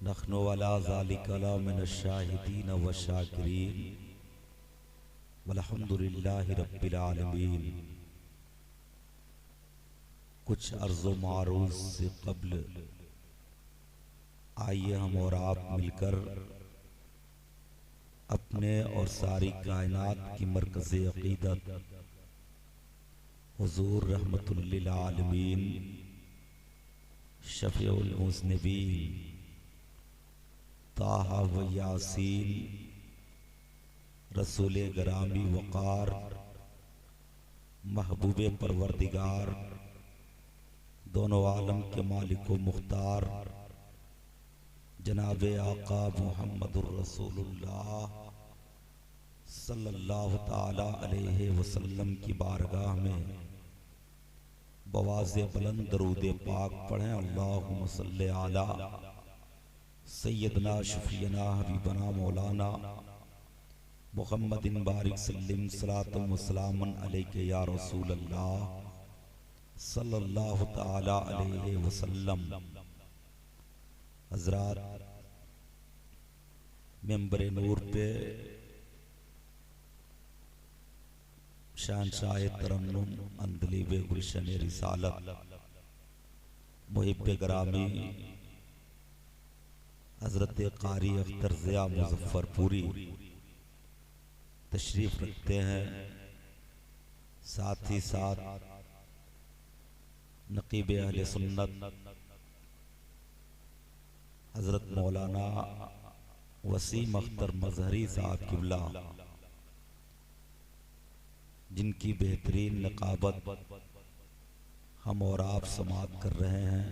नखनो वाला ज़ालिका मिनश्शाहिदीन व शाकिरीन वल्हम्दुलिल्लाहि रब्बिल आलमीन। कुछ अर्ज़ो मारूज़ से कब्ल आइए हम और आप मिलकर अपने और सारी कायनात की मरकज़े अक़ीदत हुज़ूर रहमतुल लिल आलमीन शफ़ीउल मुज़निबीन ताहा व यासीन रसूल गरामी वक़ार महबूब परवरदिगार दोनों आलम के मालिक व मुख्तार जनाब आका मुहम्मदुर रसूलुल्लाह सल्लल्लाहु ताला अलैहि वसल्लम की बारगाह में बवाज़े बुलंद दरूद पाक पढ़ें। अल्लाहुम्मा सल्लि अला सय्यदना शफ़ीना हबीबना मौलाना मुहम्मदिन बारिक सल्लिम सलातुम व सलामुन अलैका या रसूल अल्लाह सल्लल्लाहु ताला अलैहि वसल्लम। हज़रात, मेंबर नूर पे शहंशाह तरन्नुम अंदलीब गुलशन रिसालत मुहिब्बे ग्रामी हज़रत क़ारी अख्तर ज़िया मुज़फ़्फ़रपुरी तशरीफ़ रखते हैं। साथ ही साथ नक़ीब अहले सुन्नत हज़रत मौलाना वसीम अख्तर मज़हरी साहब क़िबला, जिनकी बेहतरीन नक़ाबत हम और आप समाअत कर रहे हैं।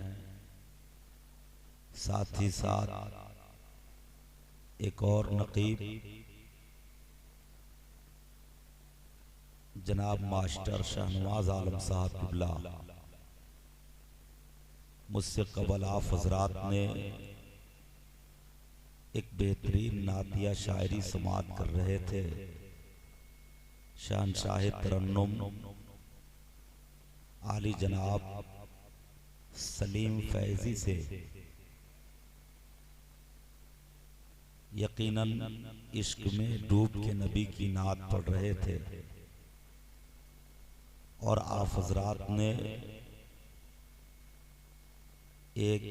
साथ ही साथ एक और नक़ीब जनाब मास्टर शाहनवाज आलम साहब क़िबला, मुझसे कबल आप हज़रात ने एक बेहतरीन नातिया शायरी समाअत कर रहे थे। शहंशाह तरन्नुम आली जनाब सलीम फैज़ी से यकीनन इश्क में डूब के नबी की नात पढ़ रहे थे और आप हज़रात ने एक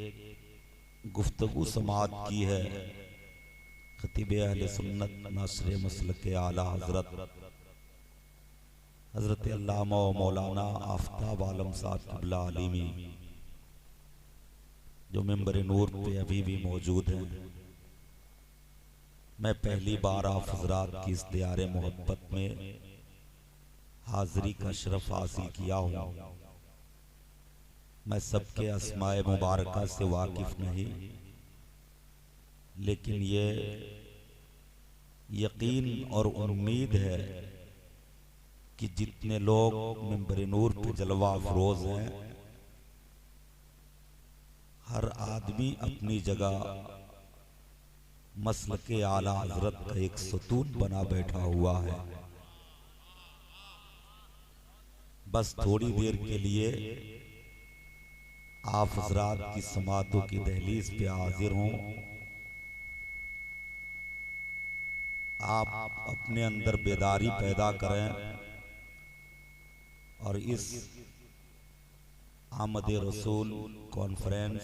गुफ्तगू समाअत की है। खतीब अहले सुन्नत नासिर मसलक के आला हज़रत अल्लामा व मौलाना आफ्ताब आलम साहब क़िबला आलिमी, जो मेंबर नूर पे अभी भी मौजूद हैं। मैं पहली बार आप हज़रात की इस दियारे मोहब्बत में हाज़री का शरफ हासिल किया हूँ। मैं सबके अस्माए मुबारका से वाकिफ़ नहीं, लेकिन ये यकीन और उम्मीद है कि जितने लोग मेंबर नूर पे जलवा अफरोज हैं, हर आदमी अपनी जगह मसलके आला हज़रत का एक सतून बना बैठा हुआ है। बस थोड़ी देर के लिए आप हज़रात की समातों की दहलीज पे हाजिर हों। आप अपने अंदर बेदारी पैदा करें और इस आमद रसूल कॉन्फ्रेंस,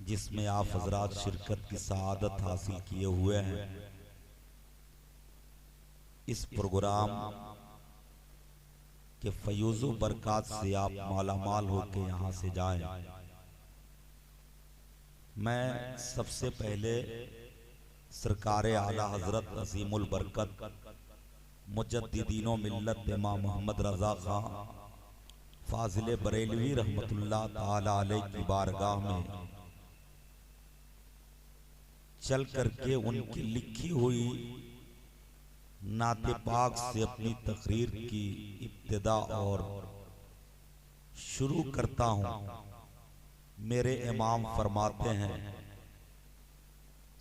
जिसमें आप हज़रात शिरकत की सआदत हासिल किए हुए हैं, इस प्रोग्राम के फयूज़ो बरक़ात से आप मालामाल होकर यहाँ से जाएं। मैं सबसे पहले सरकारे आला हज़रत अज़ीमुल बरकत मुजद्दिदीनो मिल्लत इमाम मोहम्मद रज़ा खां फाजिल बरेलवी रहमतुल्लाह ताला अलैह की बारगाह में चल करके उनकी लिखी हुई नाते पाक से अपनी तकरीर की इब्तिदा और शुरू करता हूँ। मेरे इमाम फरमाते हैं,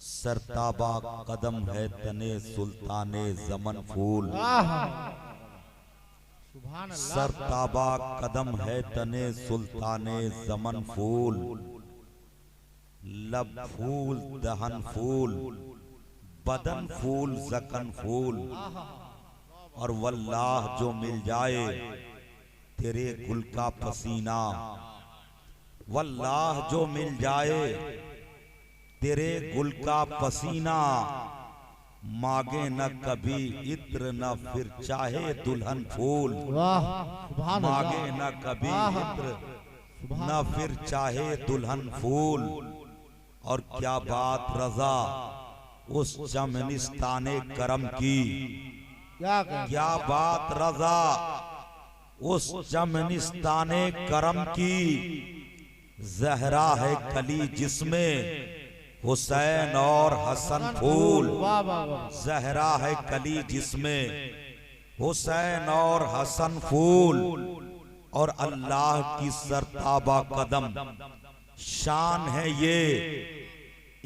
सरताबा कदम है तने सुल्ताने ज़मन फूल, सरताबा कदम है तने सुल्ताने ज़मन फूल, लब फूल दहन फूल बदन फूल जकन फूल, और वल्लाह जो मिल जाए तेरे गुल का पसीना, वल्लाह जो मिल जाए तेरे गुल का पसीना, मांगे न कभी इत्र न फिर चाहे दुल्हन फूल, मांगे न कभी इत्र न फिर चाहे दुल्हन फूल। और क्या बात रजा उस चमनिस्ताने करम की, क्या बात रजा उस चमनिस्ताने करम की, जहरा है कली जिसमें हुसैन और हसन फूल, जहरा है कली जिसमें हुसैन और हसन फूल। और अल्लाह की सरताबा कदम शान है ये,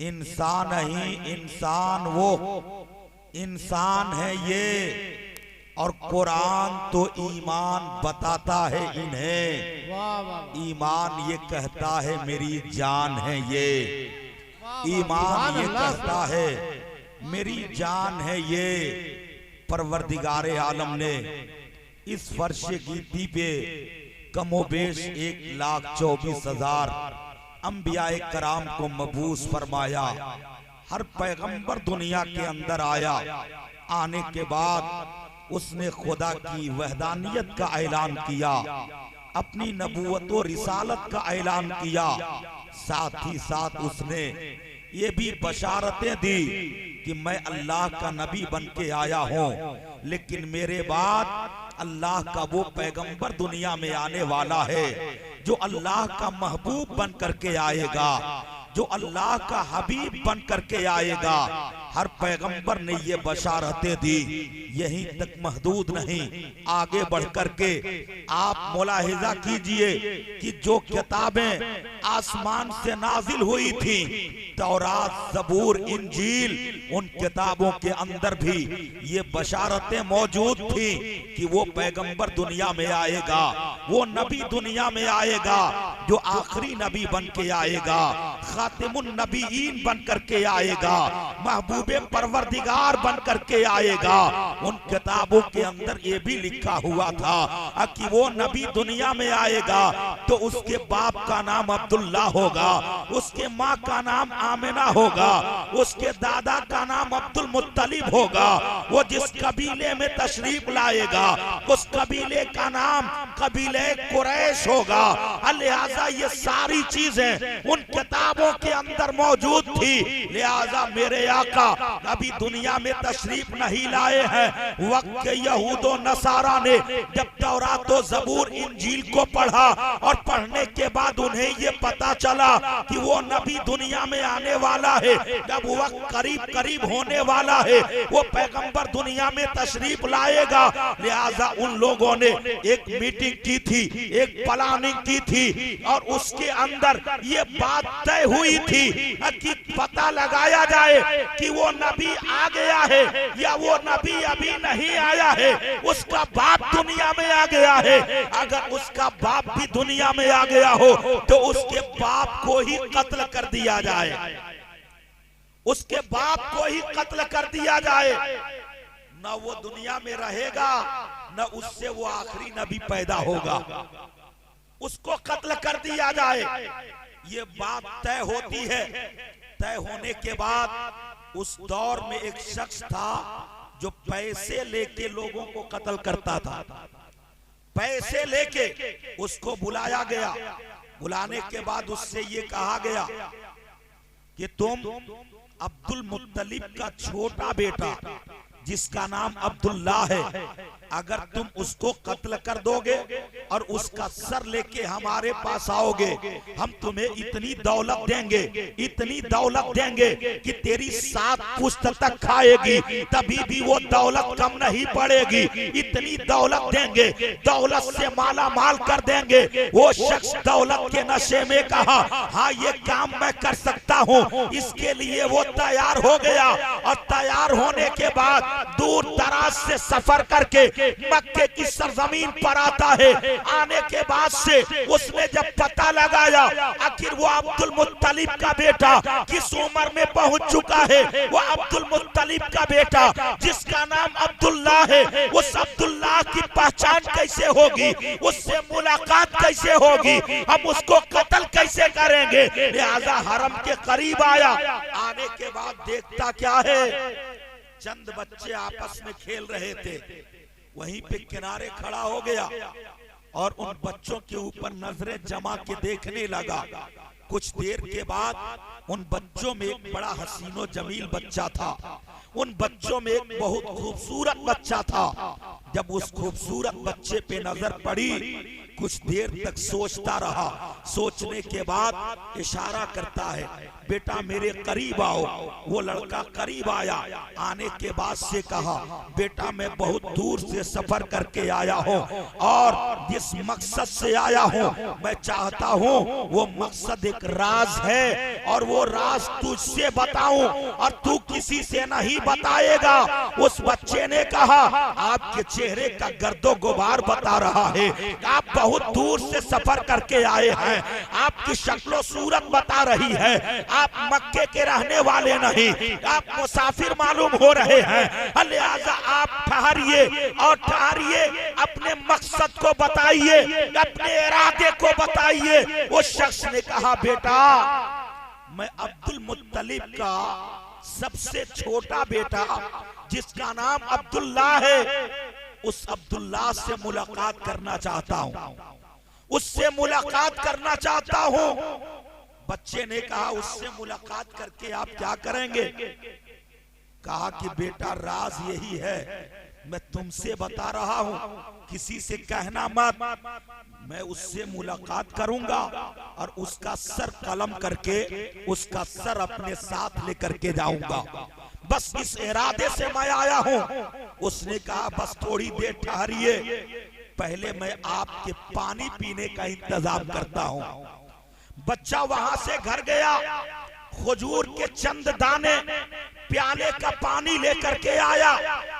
इंसान ही इंसान वो इंसान है ये। और कुरान तो ईमान बताता है इन्हें, ईमान ये कहता है मेरी जान है ये, ईमान ये कहता है मेरी जान है ये। परवरदिगारे आलम ने इस फर्श गीती पे कमोबेश 1,24,000 अंबियाए कराम को मबूस फरमाया। हर पैगंबर दुनिया के अंदर आया, आने के बाद उसने खुदा की वहदानियत का ऐलान किया, अपनी नबूवत और रिसालत का ऐलान किया। साथ ही साथ उसने ये भी बशारतें दी कि मैं अल्लाह का नबी बन के आया हूँ, लेकिन मेरे बाद अल्लाह का वो पैगंबर दुनिया में आने वाला है जो अल्लाह का महबूब बन करके आएगा, जो अल्लाह का हबीब बन करके आएगा। हर पैगंबर ने ये बशारतें दी। यहीं तक महदूद नहीं, आगे बढ़ करके आप मुलाहिजा कीजिए कि जो किताबें आसमान से नाजिल हुई थी, तौरात, ज़बूर, इंजील, उन किताबों के अंदर भी ये बशारतें मौजूद थी कि वो पैगंबर दुनिया में आएगा, वो नबी दुनिया में आएगा जो आखिरी नबी बन के आएगा, खातिमुन नबीयीन बन करके आएगा, महबूबे परवरदिगार बन करके आएगा। उन किताबों के अंदर ये भी लिखा हुआ था कि वो नबी दुनिया में आएगा तो उसके बाप का नाम अब्दुल्ला होगा, उसके माँ का नाम आमिना होगा, उसके दादा का नाम अब्दुल मुत्तलिब होगा। वो जिस कबीले में तशरीफ लाएगा उस कबीले का नाम कबीले कुरैश होगा। लिहाजा ये सारी चीजें उन किताबों के अंदर मौजूद थी। लिहाजा मेरे आका अभी दुनिया में तशरीफ नहीं लाए हैं, वक्त के यहूदो नसारा ने जब तौरात और ज़बूर इंजील को पढ़ा और पढ़ने के बाद उन्हें ये पता चला कि वो नबी दुनिया में आने वाला है, जब वक्त करीब करीब होने वाला है, वो पैगंबर दुनिया में तशरीफ लाएगा। लिहाजा उन लोगों ने एक मीटिंग की थी, एक प्लानिंग की थी और उसके अंदर ये बात तय हुई थी कि पता लगाया जाए कि वो नबी आ गया है या वो नबी अभी नहीं आया है, उसका बाप दुनिया में आ गया है। अगर उसका बाप भी दुनिया में आ गया हो तो उसके बाप को ही कत्ल कर दिया जाए, उसके बाप को ही कत्ल कर दिया जाए। न वो दुनिया में रहेगा न उससे वो आखिरी नबी पैदा होगा, उसको कत्ल कर दिया जाए। ये बात तय होती है। तय होने के बाद उस दौर में एक शख्स था जो पैसे लेके लोगों को कत्ल करता था। पैसे लेके उसको बुलाया गया। बुलाने के बाद उससे ये कहा गया कि तुम अब्दुल मुत्तलिब का छोटा बेटा जिसका नाम अब्दुल्ला है, अगर तुम उसको कत्ल कर दोगे और उसका सर लेके हमारे पास आओगे, हम तुम्हें इतनी दौलत देंगे, इतनी दौलत देंगे कि तेरी 7 पुश्त तक खाएगी, तभी भी वो दौलत कम नहीं पड़ेगी। इतनी दौलत देंगे, दौलत से माला माल कर देंगे। वो शख्स दौलत के नशे में कहा, हाँ ये काम मैं कर सकता हूँ। इसके लिए वो तैयार हो गया और तैयार होने के बाद दूर दराज से सफर करके मक्के की सरजमीन पर आता है। आने के बाद से उसने जब पता लगाया आखिर वो अब्दुल मुत्तलिब का बेटा किस उम्र में पहुंच चुका है, वो अब्दुल मुत्तलिब का बेटा जिसका नाम अब्दुल्ला है, उस अब्दुल्ला की पहचान कैसे होगी, उससे मुलाकात कैसे होगी, हम उसको कत्ल कैसे करेंगे। लिहाजा हरम के करीब आया। आने के बाद देखता क्या है, चंद बच्चे आपस में खेल रहे थे। वहीं पे किनारे खड़ा हो गया और उन बच्चों के ऊपर नजरें जमा के देखने लगा। कुछ देर के बाद उन बच्चों में एक बड़ा हसीनो जमील बच्चा था। उन बच्चों में एक बहुत खूबसूरत बच्चा था। जब उस खूबसूरत बच्चे पे नजर पड़ी, कुछ देर तक सोचता रहा। सोचने के बाद इशारा करता है, बेटा मेरे करीब आओ। वो लड़का करीब आया। आने के बाद से कहा, बेटा मैं बहुत दूर से सफर करके आया हूँ और जिस मकसद से आया हूँ मैं चाहता हूँ वो मकसद एक राज है और वो राज तुझसे बताऊं और तू किसी से नहीं बताएगा। उस बच्चे ने कहा, आपके चेहरे का गर्दो गुबार बता रहा है, आप बहुत दूर से सफर करके आए हैं, आपकी शक्लो सूरत बता रही है, आप मक्के के रहने वाले नहीं, आप मुसाफिर मालूम हो रहे हैं। लिहाजा आप ठहरिए और ठहरिए, अपने मकसद को बताइए, अपने इरादे को बताइए। उस शख्स ने कहा, बेटा मैं अब्दुल मुत्तलिब का सबसे छोटा बेटा जिसका नाम अब्दुल्ला है, उस अब्दुल्ला से मुलाकात करना चाहता हूँ, उससे मुलाकात करना चाहता हूँ। बच्चे ने कहा, उससे मुलाकात करके आप क्या करेंगे? कहा कि बेटा राज यही है, मैं तुमसे बता रहा हूँ, किसी से कहना मत। मैं उससे मुलाकात करूंगा और उसका सर कलम करके उसका सर अपने साथ लेकर के जाऊंगा, बस इस इरादे से मैं आया हूँ। उसने कहा, बस थोड़ी देर ठहरिए, पहले मैं आपके पानी पीने का इंतजाम करता हूँ। बच्चा वहां से घर गया, खजूर के चंद दाने प्याले का पानी लेकर के आया।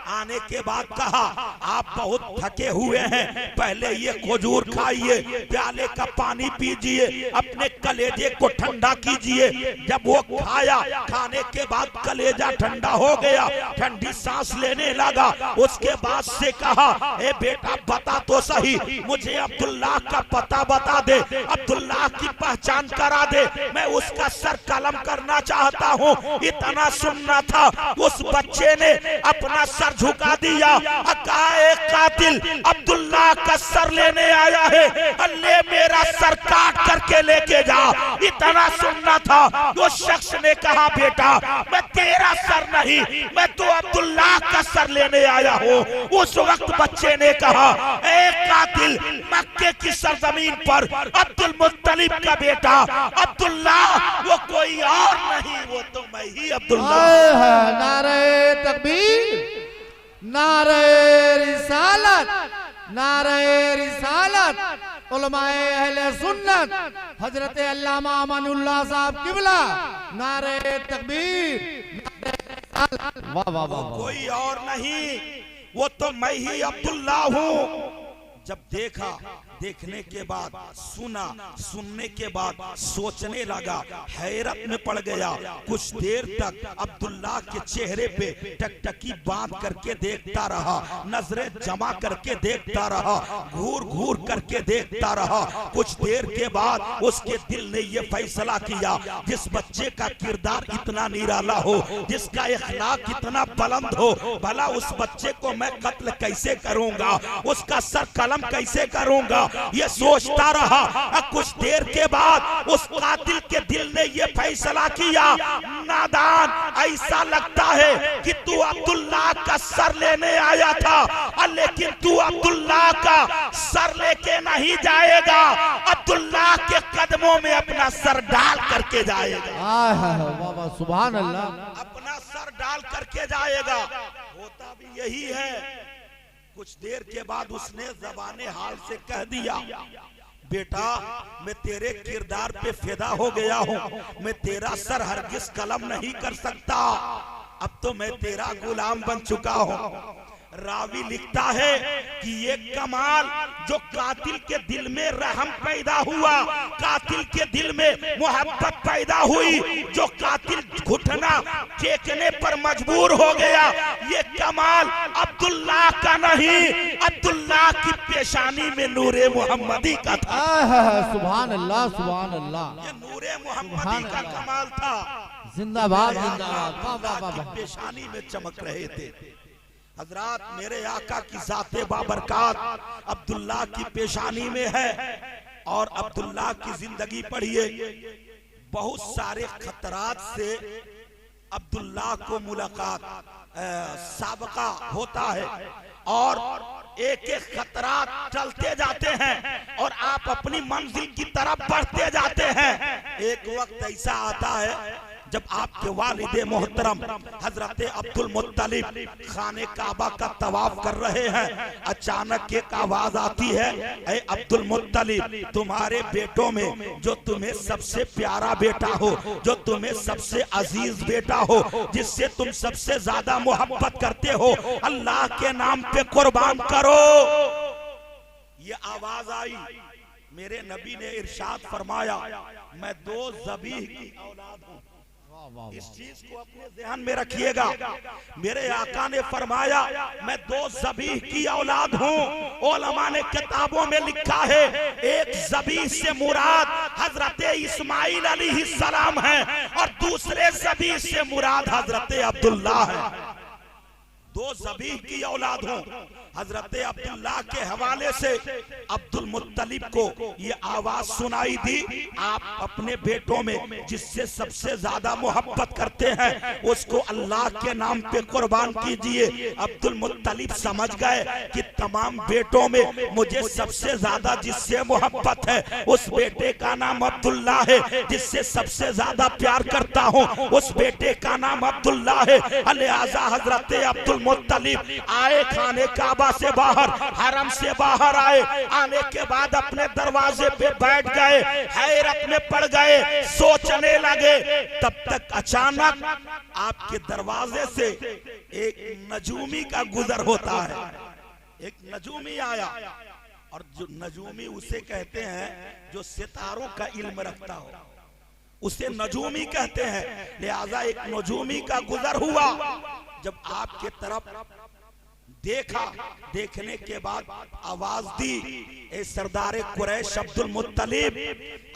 आने के बाद कहा, आप बहुत थके हुए हैं, पहले ये खजूर खाइए, प्याले का पानी पीजिए, अपने कलेजे को ठंडा कीजिए। जब वो खाया, खाने के बाद कलेजा ठंडा हो गया, ठंडी सांस लेने लगा। उसके बाद से कहा, ए बेटा बता तो सही, मुझे अब्दुल्ला का पता बता दे, अब्दुल्ला की पहचान करा दे, मैं उसका सर कलम करना चाहता हूँ। इतना सुनना था, उस बच्चे ने अपना सर झुका दिया। एक कातिल अब्दुल्ला का सर लेने आया है, ले मेरा सर काट करके लेके जा। इतना सुनना था। उस शख्स ने कहा, बेटा मैं तेरा सर नहीं, मैं तो अब्दुल्ला का सर लेने आया हूँ। उस वक्त बच्चे ने कहा, एक कातिल मक्के की सरजमीन पर अब्दुल मुत्तलिब का बेटा अब्दुल्ला, वो कोई और नहीं, वो तो मैं ही अब्दुल्ला। नारे तकबीर, नारे रिसालत, नारे रिसालत। उलमाए अहले सुन्नत हजरत अल्लामा अमानुल्लाह साहब किबला, नारे तकबीर, नारे रिसालत। वाह वाह वाह, कोई और नहीं, वो तो मैं ही अब्दुल्ला हूँ। जब देखा, देखने के बाद सुना, सुनने के बाद सोचने लगा, हैरत में पड़ गया। कुछ देर तक अब्दुल्ला के चेहरे पे टकटकी बांध करके देखता रहा, नजरें जमा करके देखता रहा, घूर घूर करके देखता रहा। कुछ देर के बाद उसके दिल ने यह फैसला किया, जिस बच्चे का किरदार इतना निराला हो, जिसका इखलाक इतना बुलंद हो, भला उस बच्चे को मैं कत्ल कैसे करूंगा, उसका सर कलम कैसे करूंगा, ये सोचता रहा। कुछ देर के बाद उस कातिल के दिल ने ये फैसला किया, नादान, ऐसा लगता है कि तू अब्दुल्ला का सर लेने आया था, लेकिन तू अब्दुल्ला का सर लेके नहीं जाएगा, अब्दुल्ला के कदमों में अपना सर डाल करके जाएगा। सुभान अल्लाह, अपना सर डाल करके जाएगा। होता भी यही है। कुछ देर के बाद उसने ज़बाने हाल से कह दिया, बेटा मैं तेरे किरदार पे फिदा हो गया हूँ, मैं तेरा सर हरगिज कलम नहीं कर सकता, अब तो मैं तेरा गुलाम बन चुका हूँ। रावी लिखता है कि ये कमाल जो कातिल के दिल में रहम पैदा हुआ, कातिल के दिल में मोहब्बत पैदा हुई, जो कातिल घुटना टेकने पर मजबूर हो गया, ये कमाल अब्दुल्ला का नहीं, अब्दुल्ला की पेशानी में नूरे मोहम्मदी का था। सुभान अल्लाह, सुभान अल्लाह, ये नूरे मोहम्मदी का कमाल था। जिंदाबाद, जिंदाबाद। पेशानी में चमक रहे थे। हजरात, मेरे आका की ज़ाते बाबरकात अब्दुल्ला की पेशानी में है। और अब्दुल्ला की जिंदगी पढ़िए, बहुत सारे खतरात से अब्दुल्ला को मुलाकात साबका होता है और एक एक खतरात टलते जाते हैं और आप अपनी मंजिल की तरफ बढ़ते जाते हैं। एक वक्त ऐसा आता है जब आपके वालिदे मोहतरम हजरत अब्दुल मुत्तलिब खाने काबा का तवाफ कर रहे हैं, अचानक एक आवाज आती है, ऐ अब्दुल मुत्तलिब, तुम्हारे बेटों में जो तुम्हें सबसे प्यारा बेटा हो, जो तुम्हें सबसे अजीज बेटा हो, जिससे तुम सबसे ज्यादा मोहब्बत करते हो, अल्लाह के नाम पे कुर्बान करो। ये आवाज आई, मेरे नबी ने इरशाद फरमाया, मैं 2 ज़बीह की औलाद हूँ। इस चीज को अपने ज़हन में रखिएगा। मेरे आका ने फरमाया, मैं 2 ज़बीह की औलाद हूँ। उलमा ने किताबों में लिखा है, एक ज़बीह से मुराद हजरत इस्माइल अलैहिस्सलाम है और दूसरे ज़बीह से मुराद हजरत अब्दुल्ला है। 2 ज़बीह की औलाद हूँ। हजरत अब्दुल्ला के हवाले से अब्दुल मुत्तलिब को ये आवाज सुनाई दी, आप अपने बेटों में जिससे सबसे ज्यादा मोहब्बत करते हैं उसको अल्लाह के नाम पे कुर्बान कीजिए। अब्दुल मुत्तलिब समझ गए कि तमाम बेटों में मुझे सबसे ज्यादा जिससे मोहब्बत है उस बेटे का नाम अब्दुल्ला है, जिससे सबसे ज्यादा प्यार करता हूँ उस बेटे का नाम अब्दुल्ला है। लिहाजा हजरत अब्दुल मुत्तलिब आए खाने काबा से बाहर, हरम से बाहर आए, आने के बाद अपने दरवाजे पे बैठ गए, हैरत में पड़ गए, सोचने लगे। तब तक अचानक आपके दरवाजे से एक नजूमी का गुजर होता है। एक नजूमी आया, और जो नजूमी उसे कहते हैं जो सितारों का इल्म रखता हो, उसे नजूमी कहते हैं। लिहाजा एक नजूमी का गुजर हुआ, जब आपके तरफ देखा, देखने के बाद आवाज दी, ए सरदारे कुरैश अब्दुल मुत्तलिब,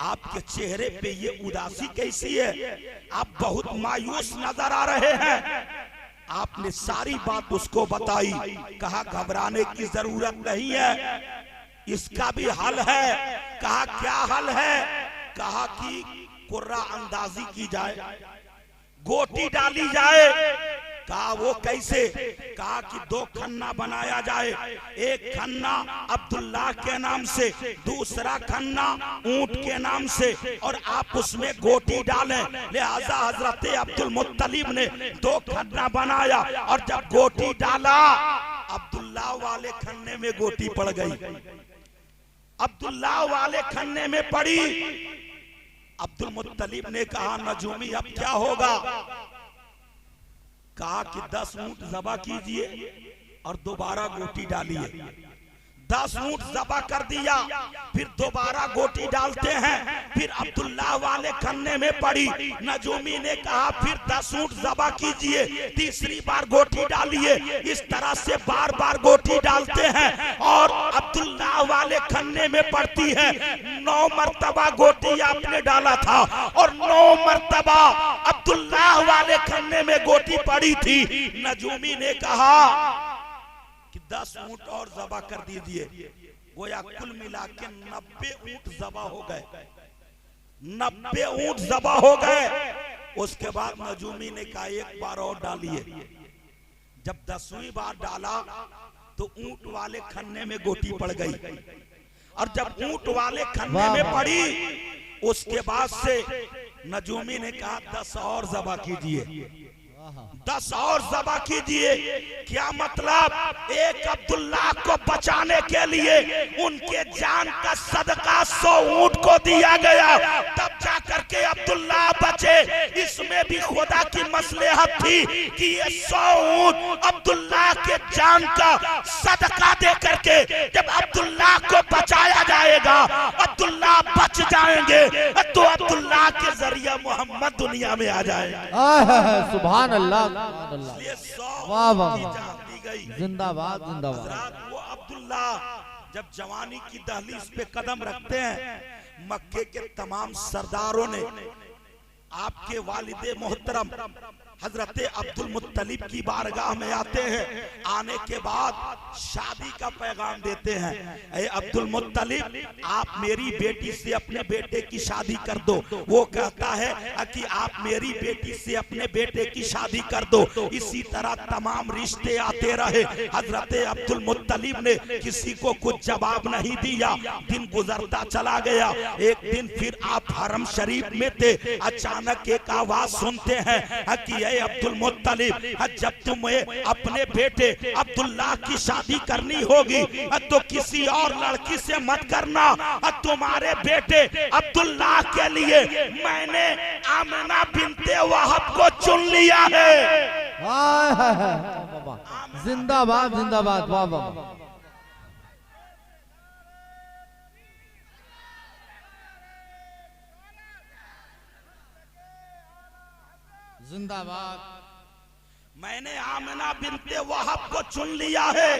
आपके चेहरे पे ये उदासी कैसी है? आप बहुत मायूस नजर आ रहे हैं। आपने सारी बात उसको बताई, कहा घबराने की जरूरत नहीं है, इसका भी हल है। कहा क्या हल है? कहा कि कुर्रा अंदाजी की जाए, गोटी डाली जाए। कहा वो कैसे? कहा कि 2 खन्ना बनाया जाए, एक खन्ना अब्दुल्ला के नाम से, दूसरा खन्ना ऊंट के नाम से, और आप उसमें गोटी डालें। लिहाजा हजरत अब्दुल मुत्तलिब ने 2 खन्ना बनाया, और जब गोटी डाला अब्दुल्ला वाले खन्ने में गोटी पड़ गई, अब्दुल्ला वाले खन्ने में पड़ी। अब्दुल मुत्तलिब ने कहा नजूमी अब क्या होगा? कहा कि 10 ऊंट ज़बा कीजिए और दोबारा गोटी डालिए। 10 ऊंट ज़बा कर दिया, फिर दोबारा गोटी डालते हैं, फिर अब्दुल्ला वाले खन्ने में पड़ी। नजूमी ने कहा फिर 10 ऊंट ज़बा कीजिए, तीसरी बार गोटी डालिए। इस तरह से बार बार गोटी डालते हैं और अब्दुल्ला वाले खन्ने में पड़ती है। 9 मरतबा गोटी आपने डाला था और 9 मरतबा अब्दुल्ला वाले खन्ने में गोटी पड़ी थी। नजूमी ने कहा कि 10 ऊंट और ज़बा कर दीजिए। गोया कुल मिला के 90 ऊंट ज़बा हो गए, 90 ऊंट ज़बा हो गए। उसके बाद नजूमी ने कहा एक बार और डालिए। जब 10वीं बार डाला तो ऊंट वाले खन्ने में गोटी पड़ गई, और जब ऊंट वाले खन्ने में पड़ी उसके बाद से नजूमी ने कहा 10 और ज़बा कीजिए। 10 और ज़बा कीजिए। क्या मतलब? एक अब्दुल्लाह को बचाने के लिए उनके जान का सदका 100 ऊंट को दिया गया, तब जाकर के अब्दुल्लाह बचे। इसमें भी खुदा की मसलहत थी कि ये 100 ऊंट अब्दुल्लाह के जान का सदका दे करके जब अब्दुल्लाह को बचाया जाएगा, अब्दुल्लाह बच जाएंगे, तो अब्दुल्लाह के जरिए मोहम्मद दुनिया में आ जाएगा। सुभान अल्लाह, वाह वाह, दी गई। जिंदाबाद जिंदाबाद। वो अब्दुल्लाह जब जवानी की दहलीज पे कदम रखते हैं, मक्के के तमाम सरदारों ने आपके वालिदे मोहतरम हजरत अब्दुल मुत्तलिब की बारगाह में आते हैं। आने के बाद शादी का पैगाम देते हैं। ए अब्दुल मुत्तलिब, आप मेरी बेटी से अपने बेटे की शादी कर दो। वो कहता है कि आप मेरी बेटी से अपने बेटे की शादी कर दो। इसी तरह तमाम रिश्ते आते रहे। हजरत अब्दुल मुत्तलिब ने किसी को कुछ जवाब नहीं दिया। दिन गुजरता चला गया। एक दिन फिर आप हरम शरीफ में थे, अचानक एक आवाज सुनते हैं कि अब्दुल मुत्तलिब, जब तुम्हें अपने बेटे अब्दुल्लाह की शादी करनी होगी तो किसी और लड़की से मत करना। तुम्हारे बेटे अब्दुल्लाह के लिए मैंने आमिना बिनते वहब को चुन लिया है। जिंदाबाद जिंदाबाद, वाह वाह। जिंदाबाद। मैंने आमिना बिनते वहब को चुन लिया है।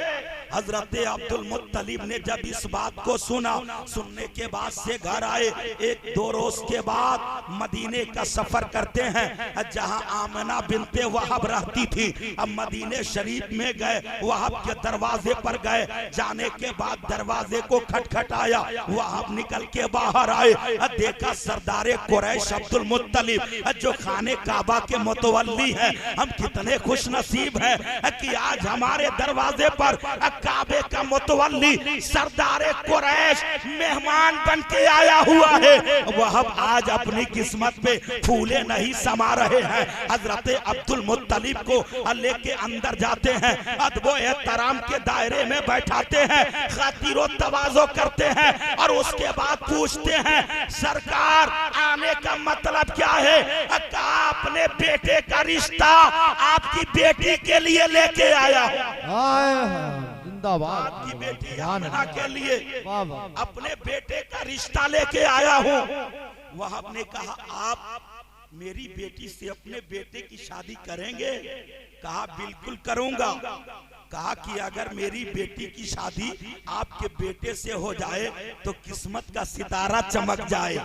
हजरत अब्दुल मुत्तलिब ने जब इस बात को सुना, सुनने के बाद से घर आए। 1-2 रोज के बाद मदीने का सफर करते हैं जहां आमिना बिनते वहब रहती थी। अब मदीने शरीफ में गए, वहब के दरवाजे पर गए। जाने के बाद दरवाजे को खटखटाया, वहब निकल के बाहर आए। देखा सरदारे कुरैश अब्दुल मुत्तलिब जो खाने काबा के मुतवल्ली है। हम कितने खुश नसीब है कि आज हमारे दरवाजे पर काबे का मुतवल्ली सरदारे कुरैश मेहमान बन के आया हुआ है। वह आज अपनी किस्मत पे फूले नहीं समा रहे हैं। हजरत अब्दुल मुत्तलिब को लेके अंदर जाते हैं, अदबो एहतराम के दायरे में बैठाते हैं, खातिरो तवाज़ो करते हैं और उसके बाद पूछते हैं सरकार आने का मतलब क्या है? अपने बेटे का रिश्ता आपकी बेटी के लिए लेके आया। जिंदाबाद। आपकी बेटी आमिना के लिए अपने बेटे का रिश्ता लेके आया हूँ। वहब ने कहा आप मेरी बेटी से अपने बेटे की शादी करेंगे? कहा बिल्कुल करूंगा। कहा कि अगर मेरी बेटी की शादी आपके बेटे से हो जाए तो किस्मत का सितारा चमक जाए,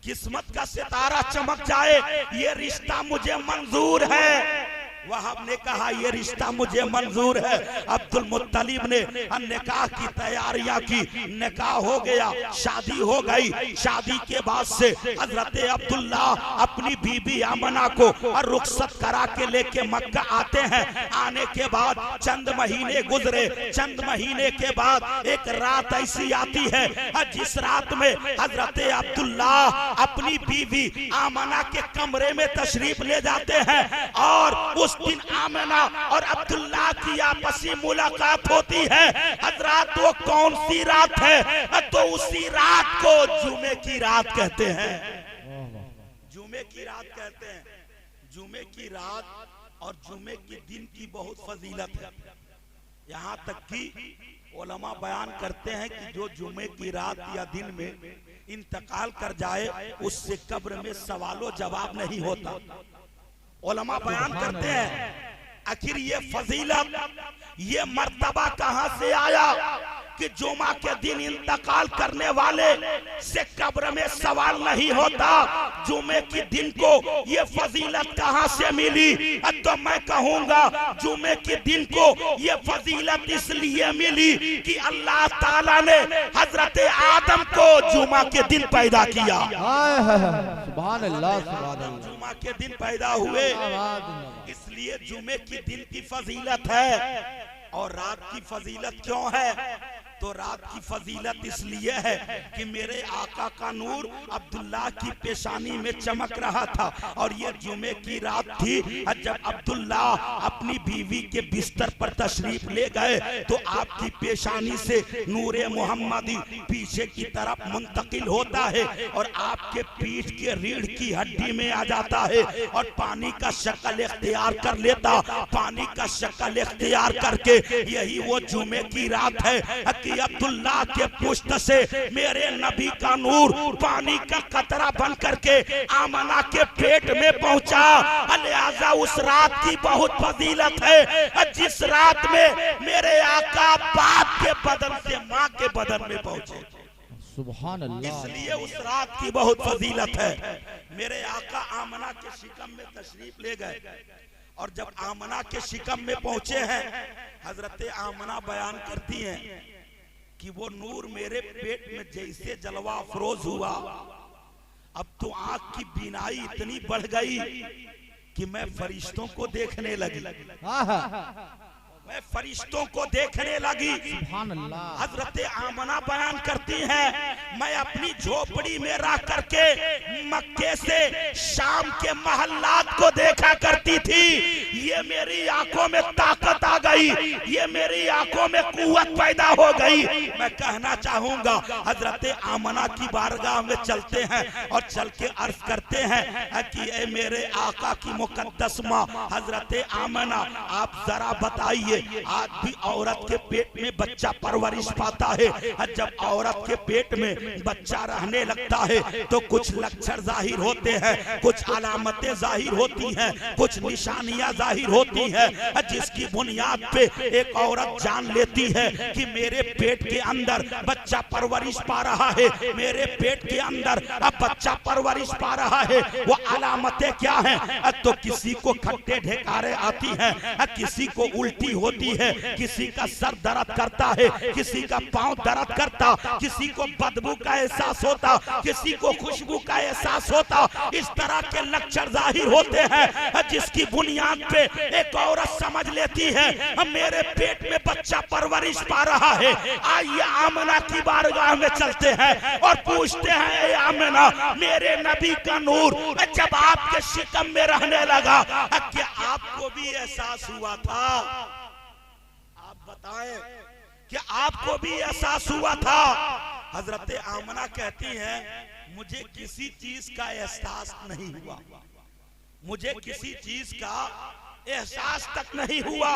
किस्मत का सितारा चमक जाए, ये रिश्ता मुझे मंजूर है। वहब ने कहा ये रिश्ता मुझे मंजूर है। अब्दुल मुत्तलिब ने निकाह की तैयारियां की, निकाह हो गया, शादी हो गई। शादी के बाद से हजरत अब्दुल्ला अपनी बीबी आमना को रुखसत करा के लेके मक्का आते हैं। आने के बाद चंद महीने गुजरे। चंद महीने के बाद एक रात ऐसी आती है जिस रात में हजरत अब्दुल्ला अपनी बीवी आमना के कमरे में तशरीफ ले जाते हैं और उस दिन आमिना और अब्दुल्लाह की आपसी मुलाकात होती है। हजरत वो कौन सी रात है? तो उसी रात को जुमे की रात कहते हैं। जुमे की रात कहते हैं। जुमे की रात और जुमे के दिन की बहुत फजीलत है। यहाँ तक कि उलमा बयान करते हैं कि जो जुमे की रात या दिन में इंतकाल कर जाए उससे कब्र में सवालो जवाब नहीं होता। उलमा बयान करते हैं आखिर ये फजीलत, ये मर्तबा कहां से आया कि जुमा के दिन इंतकाल करने वाले से कब्र में सवाल नहीं होता। जुमे के दिन को ये फजीलत कहां से मिली? तो मैं कहूंगा जुमे के दिन को ये फजीलत इसलिए मिली कि अल्लाह ताला ने हजरत आदम को जुमा के दिन पैदा किया। सुभान अल्लाह, सुभान अल्लाह। जुमा के दिन पैदा हुए, इसलिए जुमे के दिन की फजीलत है। और रात की फजीलत क्यों है? तो रात की फजीलत इसलिए है कि मेरे आका का नूर अब्दुल्ला की पेशानी में चमक रहा था। और ये जुमे की रात थी जब अब्दुल्ला अपनी बीवी के बिस्तर पर तशरीफ ले गए तो आपकी पेशानी से नूरे मोहम्मदी पीछे की तरफ मुंतकिल होता है और आपके पीठ के रीढ़ की हड्डी में आ जाता है और पानी का शक्ल इख्तियार कर लेता। पानी का शक्ल इख्तियार करके यही वो जुमे की रात है कि अब्दुल्ला के पुश्त से मेरे नबी का नूर पानी का कतरा बन करके आमना के पेट में पहुंचा। लिहाजा उस रात की बहुत फजीलत है जिस रात में मेरे आका बाप के बदन से माँ के बदन में पहुंचे। सुभान अल्लाह। इसलिए उस रात की बहुत फजीलत है। मेरे आका आमना के शिकम में तशरीफ ले गए और जब आमना के शिकम में पहुंचे हैं हजरत आमना बयान करती हैं कि वो नूर मेरे पेट में जैसे जलवा अफरोज हुआ, अब तो आंख की बीनाई इतनी बढ़ गई कि मैं फरिश्तों को देखने लगी। मैं फरिश्तों को देखने लगी। सुभान अल्लाह। हजरत आमना बयान करती हैं मैं अपनी झोपड़ी में रह करके मक्के से शाम के महल्लात को देखा करती थी। ये मेरी आंखों में ताकत आ गई, ये मेरी आंखों में कुव्वत पैदा हो गई। मैं कहना चाहूंगा हजरत आमना की बारगाह में चलते हैं और चल के अर्ज करते हैं कि ए मेरे आका की मुकद्दस माँ हजरत आमना, आप जरा बताइए आज भी औरत के पेट में बच्चा परवरिश पाता है। जब औरत के पेट में बच्चा रहने लगता है तो कुछ लक्षण जाहिर होते हैं, कुछ अलामतें जाहिर होती हैं, कुछ निशानियां जाहिर होती हैं जिसकी बुनियाद पे एक औरत जान लेती है कि मेरे पेट के अंदर बच्चा परवरिश पा रहा है, मेरे पेट के अंदर अब बच्चा परवरिश पा रहा है। वो अलामतें क्या हैं? तो किसी को खट्टे ढेकारे आती हैं, किसी को उल्टी होती है, किसी का सर दर्द करता है, किसी का पांव दर्द करता, किसी को बदबू का एहसास होता, किसी को खुशबू का एहसास होता। इस तरह के लक्षण जाहिर होते हैं जिसकी बुनियाद पे एक औरत समझ लेती है मेरे पेट में बच्चा परवरिश पा रहा है। आइए आमना की बारगाह में चलते हैं और पूछते हैं आमना, मेरे नबी का नूर जब आपके शिकम में रहने लगा क्या आपको भी एहसास हुआ था? आप बताएं कि आपको भी एहसास हुआ था? हजरत आमना कहती हैं मुझे किसी चीज का एहसास नहीं हुआ, मुझे किसी चीज का एहसास तक नहीं हुआ।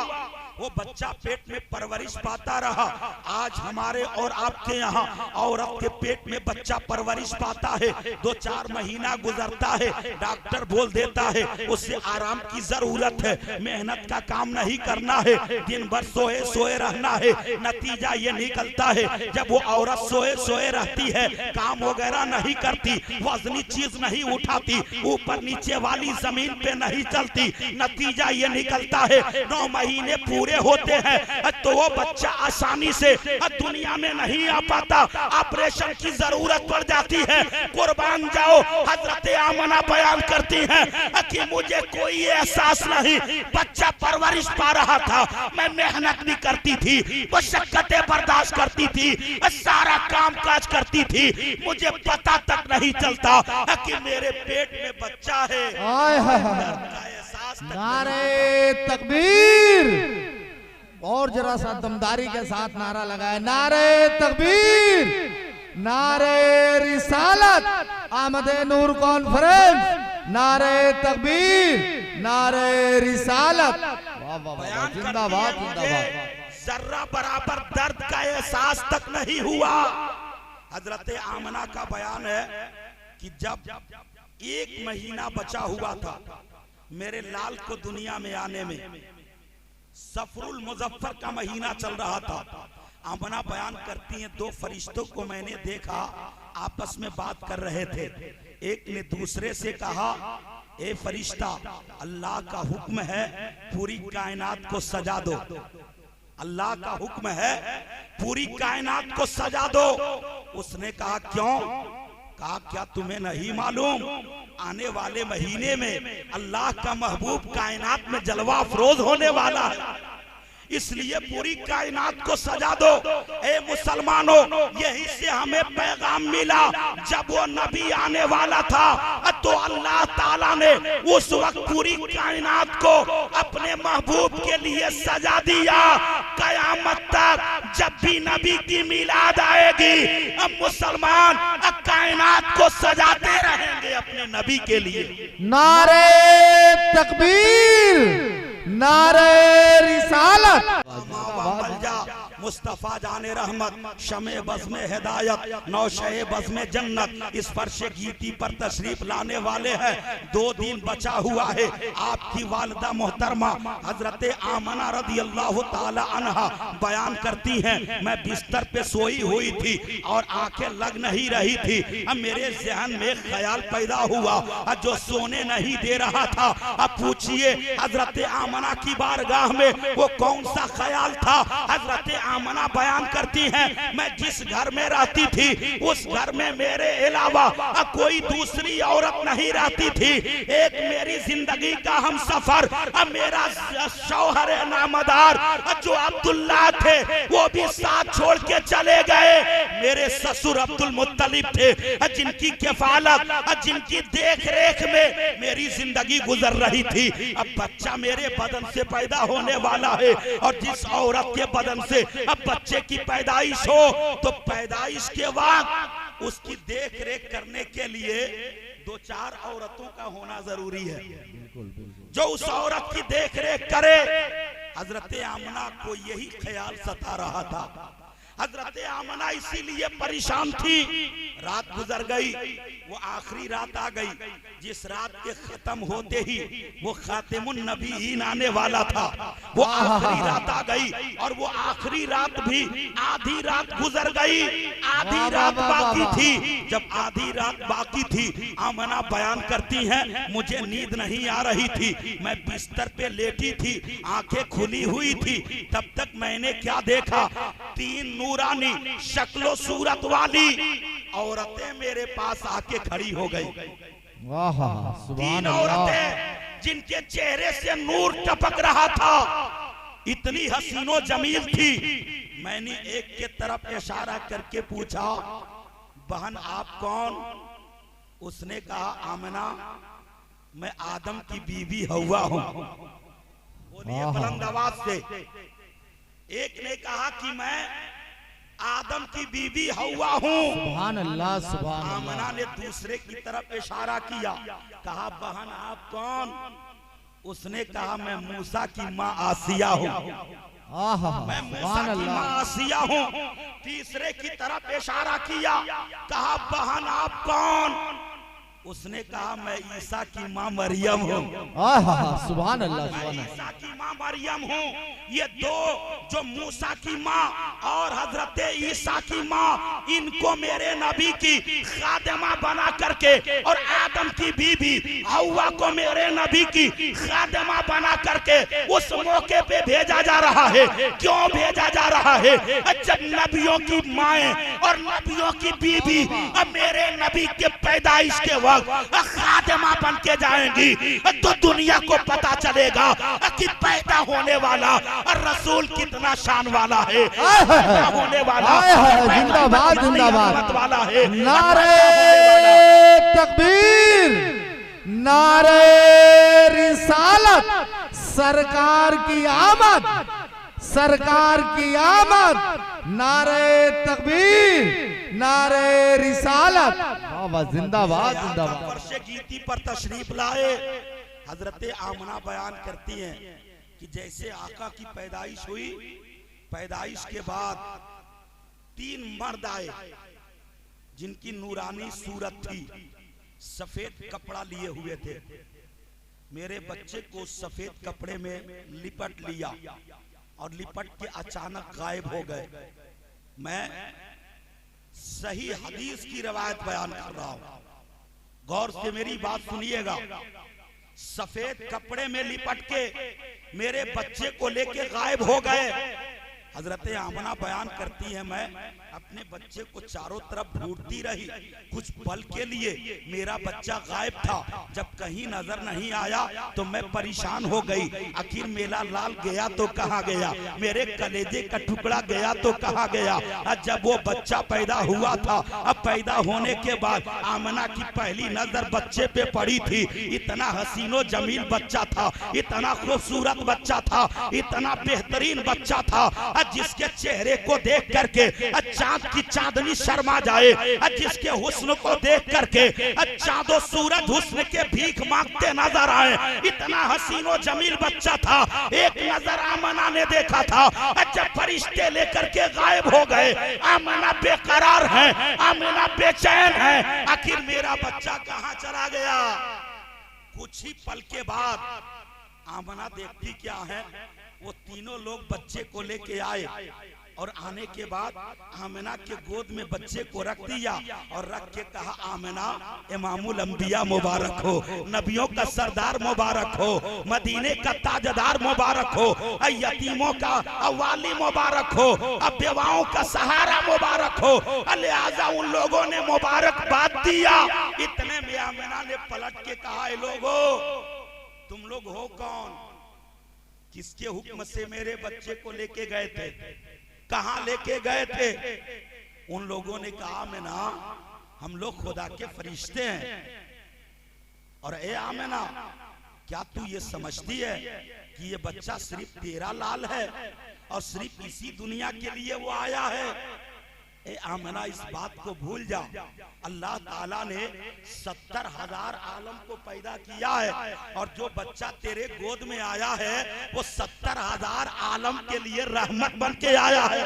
वो बच्चा पेट में परवरिश पाता रहा। आज हमारे और आपके यहाँ औरत के पेट में बच्चा परवरिश पाता है, 2-4 महीना गुजरता है, डॉक्टर बोल देता है उससे आराम की जरूरत है, मेहनत का काम नहीं करना है, दिन भर सोए सोए रहना है। नतीजा ये निकलता है जब वो औरत सोए सोए रहती है, काम वगैरह नहीं करती, वजनी चीज नहीं उठाती, ऊपर नीचे वाली जमीन पे नहीं चलती, नतीजा ये निकलता है 9 महीने पूरे होते हैं तो वो बच्चा आसानी से दुनिया में नहीं आ पाता, ऑपरेशन की जरूरत पड़ जाती है। कुर्बान जाओ, हजरत आमना बयान करती हैं कि मुझे कोई एहसास नहीं, बच्चा परवरिश पा रहा था, मैं मेहनत भी करती थी, मशक्कतें बर्दाश्त करती थी, सारा काम काज करती थी, मुझे पता तक नहीं चलता कि मेरे पेट में बच्चा है। नारे तकबीर, और जरा सा दमदारी के साथ नारा लगाए, नारे तकबीर, नारे रिसालत, आमदे नूर कॉन्फ्रेंस, नारे तकबीर, नारे रिसालत। वाह वाह वाह, जिंदाबाद जिंदाबाद। जर्रा बराबर दर्द का एहसास तक नहीं हुआ। हजरत आमना का बयान है कि जब 1 महीना बचा हुआ था मेरे लाल को दुनिया में आने में, सफरुल मुजफ्फर का महीना चल रहा था। आमना बयान करती हैं 2 फरिश्तों को मैंने देखा, आपस में बात कर रहे थे। एक ने दूसरे से कहा, ए फरिश्ता, अल्लाह का हुक्म है पूरी कायनात को सजा दो, अल्लाह का हुक्म है पूरी कायनात को सजा दो। उसने कहा क्यों? कहा क्या तुम्हें नहीं मालूम आने वाले महीने में अल्लाह का महबूब कायनात में जलवा अफरोज होने वाला है। इसलिए पूरी कायनात को सजा दो। ए मुसलमानों, यही से हमें पैगाम मिला। जब वो नबी आने वाला था तो अल्लाह ताला ने उस वक्त पूरी कायनात को अपने महबूब के लिए सजा दिया। कयामत तक जब भी नबी की मिलाद आएगी, अब मुसलमान कायनात को सजाते रहेंगे अपने नबी के लिए। नारे तकबीर, नारे रिसालत। मुस्तफा जाने रहमत, शमे बज़ में हिदायत, नौशे बज़ में जन्नत, इस फर्श गीती पर तशरीफ लाने वाले हैं। 2 दिन बचा हुआ है। आपकी वालिदा मोहतरमा हजरत आमना रदी अल्लाह ताला अन्हा बयान करती हैं, मैं बिस्तर पे सोई हुई थी और आंखें लग नहीं रही थी। अब मेरे ज़हन में ख्याल पैदा हुआ जो सोने नहीं दे रहा था। अब पूछिए हजरत आमना की बारगाह में वो कौन सा ख्याल था। हजरत आमना बयान करती हैं, मैं जिस घर में रहती थी उस घर में मेरे अलावा कोई दूसरी औरत नहीं रहती थी। एक मेरी जिंदगी का हम सफर, अब मेरा शौहर नामदार जो अब्दुल्ला थे वो भी साथ छोड़ के चले गए। मेरे ससुर अब्दुल मुत्तलिब थे जिनकी किफालत, जिनकी देख रेख में मेरी जिंदगी गुजर रही थी। अब बच्चा मेरे बदन से पैदा होने वाला है और जिस औरत के बदन से अब बच्चे की पैदाइश हो तो पैदाइश के वक्त उसकी देख रेख करने के लिए 2-4 औरतों का होना जरूरी है जो उस औरत की देख रेख करे। हजरत आमना को यही ख्याल सता रहा था। हजरत आमना इसीलिए परेशान थी। रात गुजर गई, वो आखिरी रात आ गई जिस रात के खत्म होते ही वो खातिमुन नबीयीन आने वाला था। वो आखिरी रात आ गई और वो आखिरी रात भी आधी रात गुजर गई, आधी रात बाकी थी। जब आधी रात बाकी थी, आमना बयान करती हैं, मुझे नींद नहीं आ रही थी। मैं बिस्तर पे लेटी थी, आंखें खुली हुई थी। तब तक मैंने क्या देखा, 3 नूरानी शक्लो सूरत वाली औरतें मेरे पास आके खड़ी हो गई। 3 औरतें जिनके चेहरे से नूर टपक रहा था, इतनी हसीनो जमील थी। मैंने एक के तरफ इशारा करके पूछा, बहन आप कौन? उसने कहा, आमना मैं आदम की बीवी हवा हूं। बोलिए बुलंद आवाज से। एक ने कहा कि मैं आदम की बीवी हवा हूँ। सुभान अल्लाह, सुभान अल्लाह। आमना ने दूसरे की तरफ इशारा किया, कहा बहन आप कौन? उसने कहा मैं मूसा की माँ आसिया हूँ। मैं मूसा की माँ आसिया हूँ। तीसरे की तरफ इशारा किया, कहा बहन आप कौन? उसने कहा मैं ईसा की माँ मरियम हूँ। सुभान अल्लाह, मैं ईसा की माँ मरियम हूँ। ये 2 जो मूसा की माँ और हजरत ईसा की माँ, इनको मेरे नबी की खादिमा बना करके और आदम की बीबी हव्वा को मेरे नबी की खादिमा बना करके उस मौके पे भेजा जा रहा है। क्यों भेजा जा रहा है? जब नबियों की माएं और नबियों की बीबी अब मेरे नबी के पैदाइश के वक्त खादिमा बन के जाएंगी तो दुनिया को पता चलेगा कि पैदा होने वाला रसूल कितना शान वाला है, पैदा होने वाला जिंदाबाद जिंदाबाद वाला है। नारे तकबीर, नारे रिसालत, सरकार की आमद, सरकार की आमद। नारे तकबीर, नारे रिसालत। जिंदाबाद जिंदाबाद। फर्श गीती पर तशरीफ लाए। हजरत आमना बयान करती हैं कि जैसे आका की पैदाइश हुई, पैदाइश के बाद 3 मर्द आए जिनकी नूरानी सूरत थी, सफेद कपड़ा लिए हुए थे। मेरे बच्चे को सफेद कपड़े में लिपट लिया और लिपट के अचानक गायब हो गए। मैं सही हदीस की रवायत बयान कर रहा हूं, गौर से मेरी बात सुनिएगा। सफेद कपड़े में लिपट के मेरे बच्चे को लेके गायब हो गए। हजरत आमना बयान करती है, मैं अपने बच्चे को चारों तरफ ढूंढती रही, कुछ पल के लिए मेरा बच्चा गायब था। जब कहीं नजर नहीं आया तो मैं परेशान हो गई। आखिर मेरा लाल गया तो कहाँ गया, मेरे कलेजे का टुकड़ा गया तो कहाँ गया। जब वो बच्चा पैदा हुआ था, अब पैदा होने के बाद आमना की पहली नजर बच्चे पे पड़ी थी। इतना हसीनो जमील बच्चा था, इतना खूबसूरत बच्चा था, इतना बेहतरीन बच्चा था, जिसके चेहरे को देख करके चांद की चांदनी शर्मा जाए, जिसके हुस्न को देख करके चांदो सूरज हुस्न के भीख मांगते नजर आए। इतना हसीनो जमील बच्चा था। एक नजर आमना ने देखा था, जब फरिश्ते लेकर के गायब हो गए, आमना बेकरार है, आमना बेचैन है, आखिर मेरा बच्चा कहाँ चला गया। कुछ ही पल के बाद आमना देखती क्या है, वो तीनों लोग बच्चे को लेके आए और आने के बाद आमना के गोद में बच्चे को रख दिया और रख के कहा, आमना इमामुल अंबिया मुबारक हो, नबियों का सरदार मुबारक हो, मदीने का ताजदार मुबारक हो, यतीमों का अवाली मुबारक हो, बेवाओं का सहारा मुबारक हो। लिहाजा उन लोगों ने मुबारकबाद दिया। इतने में आमना ने पलट के कहा, लोगो तुम लोग हो कौन, किसके हुक्म से मेरे बच्चे को लेके गए थे, कहां लेके गए थे। उन लोगों ने कहा, आमिना हम लोग खुदा के फरिश्ते हैं। और ए आमिना, क्या तू ये समझती है कि ये बच्चा सिर्फ तेरा लाल है और सिर्फ इसी दुनिया के लिए वो आया है। ए आमिना, इस बात को भूल जा, अल्लाह ताला ने 70,000 आलम को पैदा किया है और जो बच्चा तेरे गोद में आया है वो 70,000 आलम के लिए रहमत बन के आया है।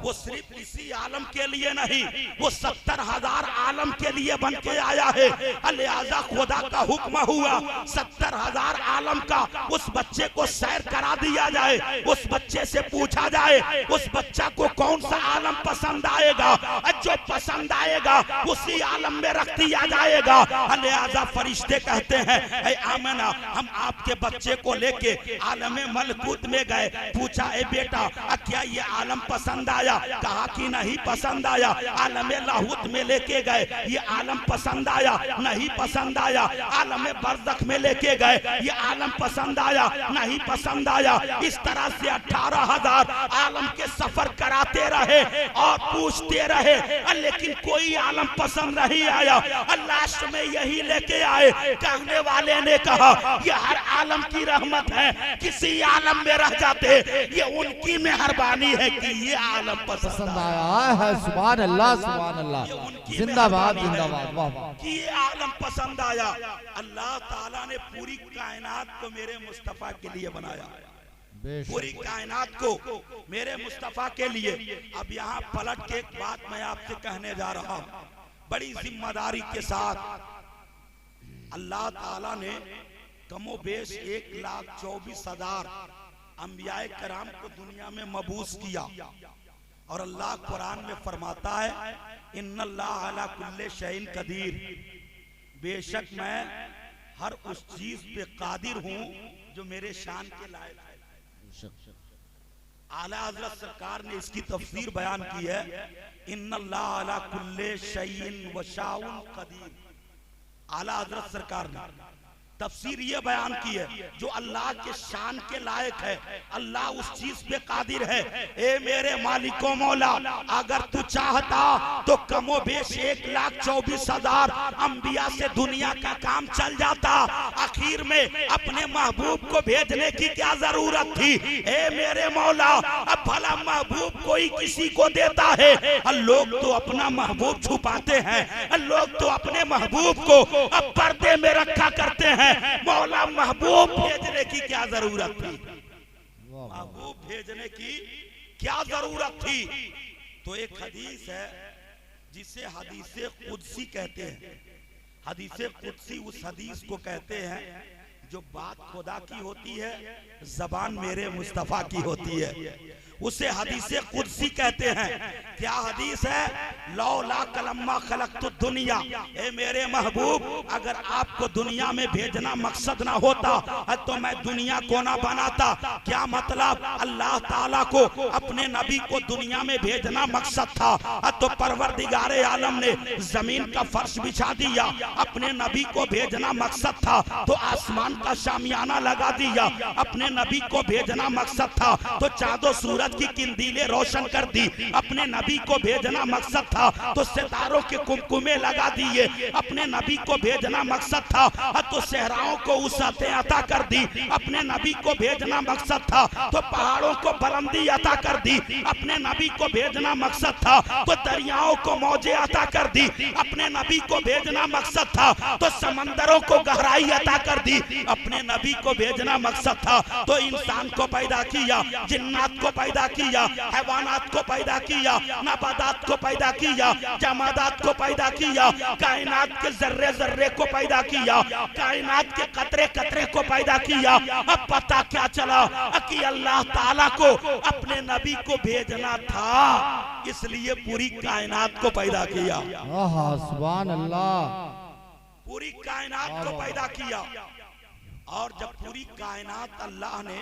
वो सिर्फ इसी आलम के लिए नहीं, वो 70,000 आलम के लिए बन के आया है। लिहाजा खुदा का हुक्म हुआ 70,000 आलम का उस बच्चे को सैर करा दिया जाए, उस बच्चे से पूछा जाए उस बच्चा को कौन सा आलम पसंद आएगा, जो पसंद आएगा उसी आलम में रख दिया जाएगा। लिहाजा फरिश्ते कहते हैं, ऐ आमना हम आपके बच्चे को लेके आलम मलकूत में गए, पूछा ए बेटा क्या ये आलम पसंद आया, कहा कि नहीं पसंद आया। आलम लाहूत में लेके गए, ये आलम पसंद आया, नहीं पसंद आया। आलम बरज़ख में लेके गए, ये आलम पसंद आया, नहीं पसंद आया। इस तरह से 18,000 आलम के सफर कराते रहे और पूछते रहे, लेकिन कोई आलम पसंद नहीं आया। लास्ट में यही लेके आए, कहने वाले ने कहा ये हर आलम की रहमत है, किसी आलम में रह जाते ये उनकी मेहरबानी है कि ये आलम पसंद आया है। सुभान अल्लाह, सुभान अल्लाह, जिंदाबाद जिंदाबाद, वाह वाह, कि ये आलम पसंद आया। अल्लाह ताला ने पूरी कायनात को मेरे मुस्तफा के लिए बनाया, पूरी कायनात को मेरे मुस्तफा के लिए। अब यहाँ पलट के एक बात मैं आपसे कहने जा रहा हूँ, बड़ी जिम्मेदारी के साथ। अल्लाह ताला ने कमोबेश 1,24,000 अंबियाए कराम को दुनिया में मबूस किया और अल्लाह कुरान में फरमाता है, इन्नल्लाह अला कुल्ले शैइन कदीर, बेशक मैं हर उस चीज पे कादिर हूँ जो मेरे शान के लायक है। आला हज़रत सरकार ने इसकी तफसीर बयान की है, इन्नल्लाह अला कुल्ले शैइन व शाउन कदीर। आला हज़रत सरकार ने तफसीर ये बयान की है, जो अल्लाह के शान के लायक है, अल्लाह उस चीज पे कादिर है। ए मेरे मालिको मौला, अगर तू चाहता तो कमोबेश 1,24,000 अंबिया से दुनिया का काम चल जाता। आखिर में अपने महबूब को भेजने की क्या जरूरत थी। ए मेरे मौला, अब भला महबूब कोई किसी को देता है, लोग तो अपना महबूब छुपाते हैं, लोग तो अपने महबूब को अब पर्दे में रखा करते हैं। मौला महबूब भेजने की क्या जरूरत थी, महबूब भेजने की क्या जरूरत थी। तो एक हदीस है जिसे हदीसे कुदसी कहते हैं। हदीसे कुदसी उस हदीस को कहते हैं जो बात खुदा की होती है जबान मेरे मुस्तफा की होती है, उसे हदीसे कुदसी कहते हैं। क्या हदीस है? लौला कलम्मा खलक़तु दुनिया, ए मेरे महबूब अगर आपको दुनिया में भेजना मकसद ना होता तो मैं दुनिया को ना बनाता। क्या मतलब? अल्लाह ताला को अपने नबी को दुनिया में भेजना मकसद था तो परवरदिगारे आलम ने जमीन का फर्श बिछा दिया। अपने नबी को भेजना मकसद था तो आसमान का शामियाना लगा दिया। अपने नबी को भेजना मकसद था तो चांदो सूरज की किंदीलें रोशन कर दी। अपने नबी को भेजना मकसद था तो सितारों के कुमकुमे लगा दिए। अपने नबी को भेजना मकसद था तो सहराओं को वसअतें अता कर दी। अपने नबी को भेजना मकसद था तो पहाड़ों को बुलंदी अता कर दी। अपने नबी को भेजना मकसद था तो दरियाओं को मौजें अता कर दी। अपने नबी को भेजना मकसद था तो समंदरों को गहराई अता कर दी। अपने नबी को भेजना मकसद था तो इंसान को पैदा किया, जिन्नात को पैदा किया, हैवानात को पैदा किया, नबादात को पैदा किया, जमादात को पैदा किया, कायनात के जर्रे जर्रे को पैदा किया, कायनात के कतरे कतरे को पैदा किया। अब पता क्या चला कि अल्लाह ताला को अपने नबी को भेजना था, इसलिए पूरी कायनात को पैदा किया। सुभान अल्लाह। पूरी कायनात को पैदा किया। और जब पूरी कायनात अल्लाह ने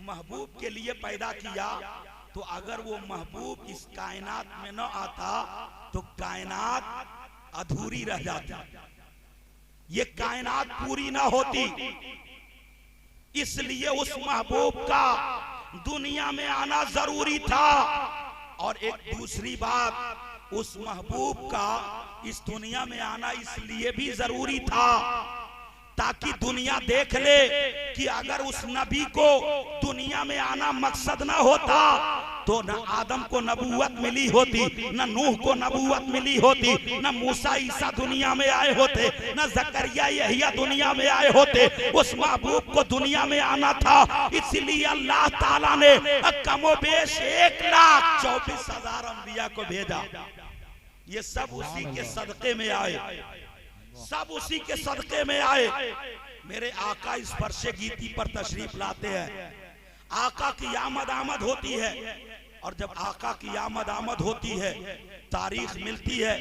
महबूब के लिए पैदा किया तो अगर वो महबूब इस कायनात में न आता तो कायनात अधूरी रह जाती, ये कायनात पूरी ना होती। इसलिए उस महबूब का दुनिया में आना जरूरी था। और एक दूसरी बात, उस महबूब का इस दुनिया में आना इसलिए भी जरूरी था ताकि दुनिया देख ले कि अगर उस नबी को दुनिया में आना मकसद ना होता तो न आदम को नबूवत मिली होती, न नूह को नबूवत मिली होती, न मूसा ईसा दुनिया में आए होते, न जकरिया यहिया दुनिया में आए होते। उस महबूब को दुनिया में आना था, इसलिए अल्लाह ताला ने कमोबेश 1,24,000 अंबिया को भेजा। ये सब उसी के सदके में आए, सब उसी के सदके में आए। मेरे आका इस फर्शे गीती पर तशरीफ लाते हैं, आका की आमद आमद होती है। और जब आका की आमद आमद होती है तारीख मिलती है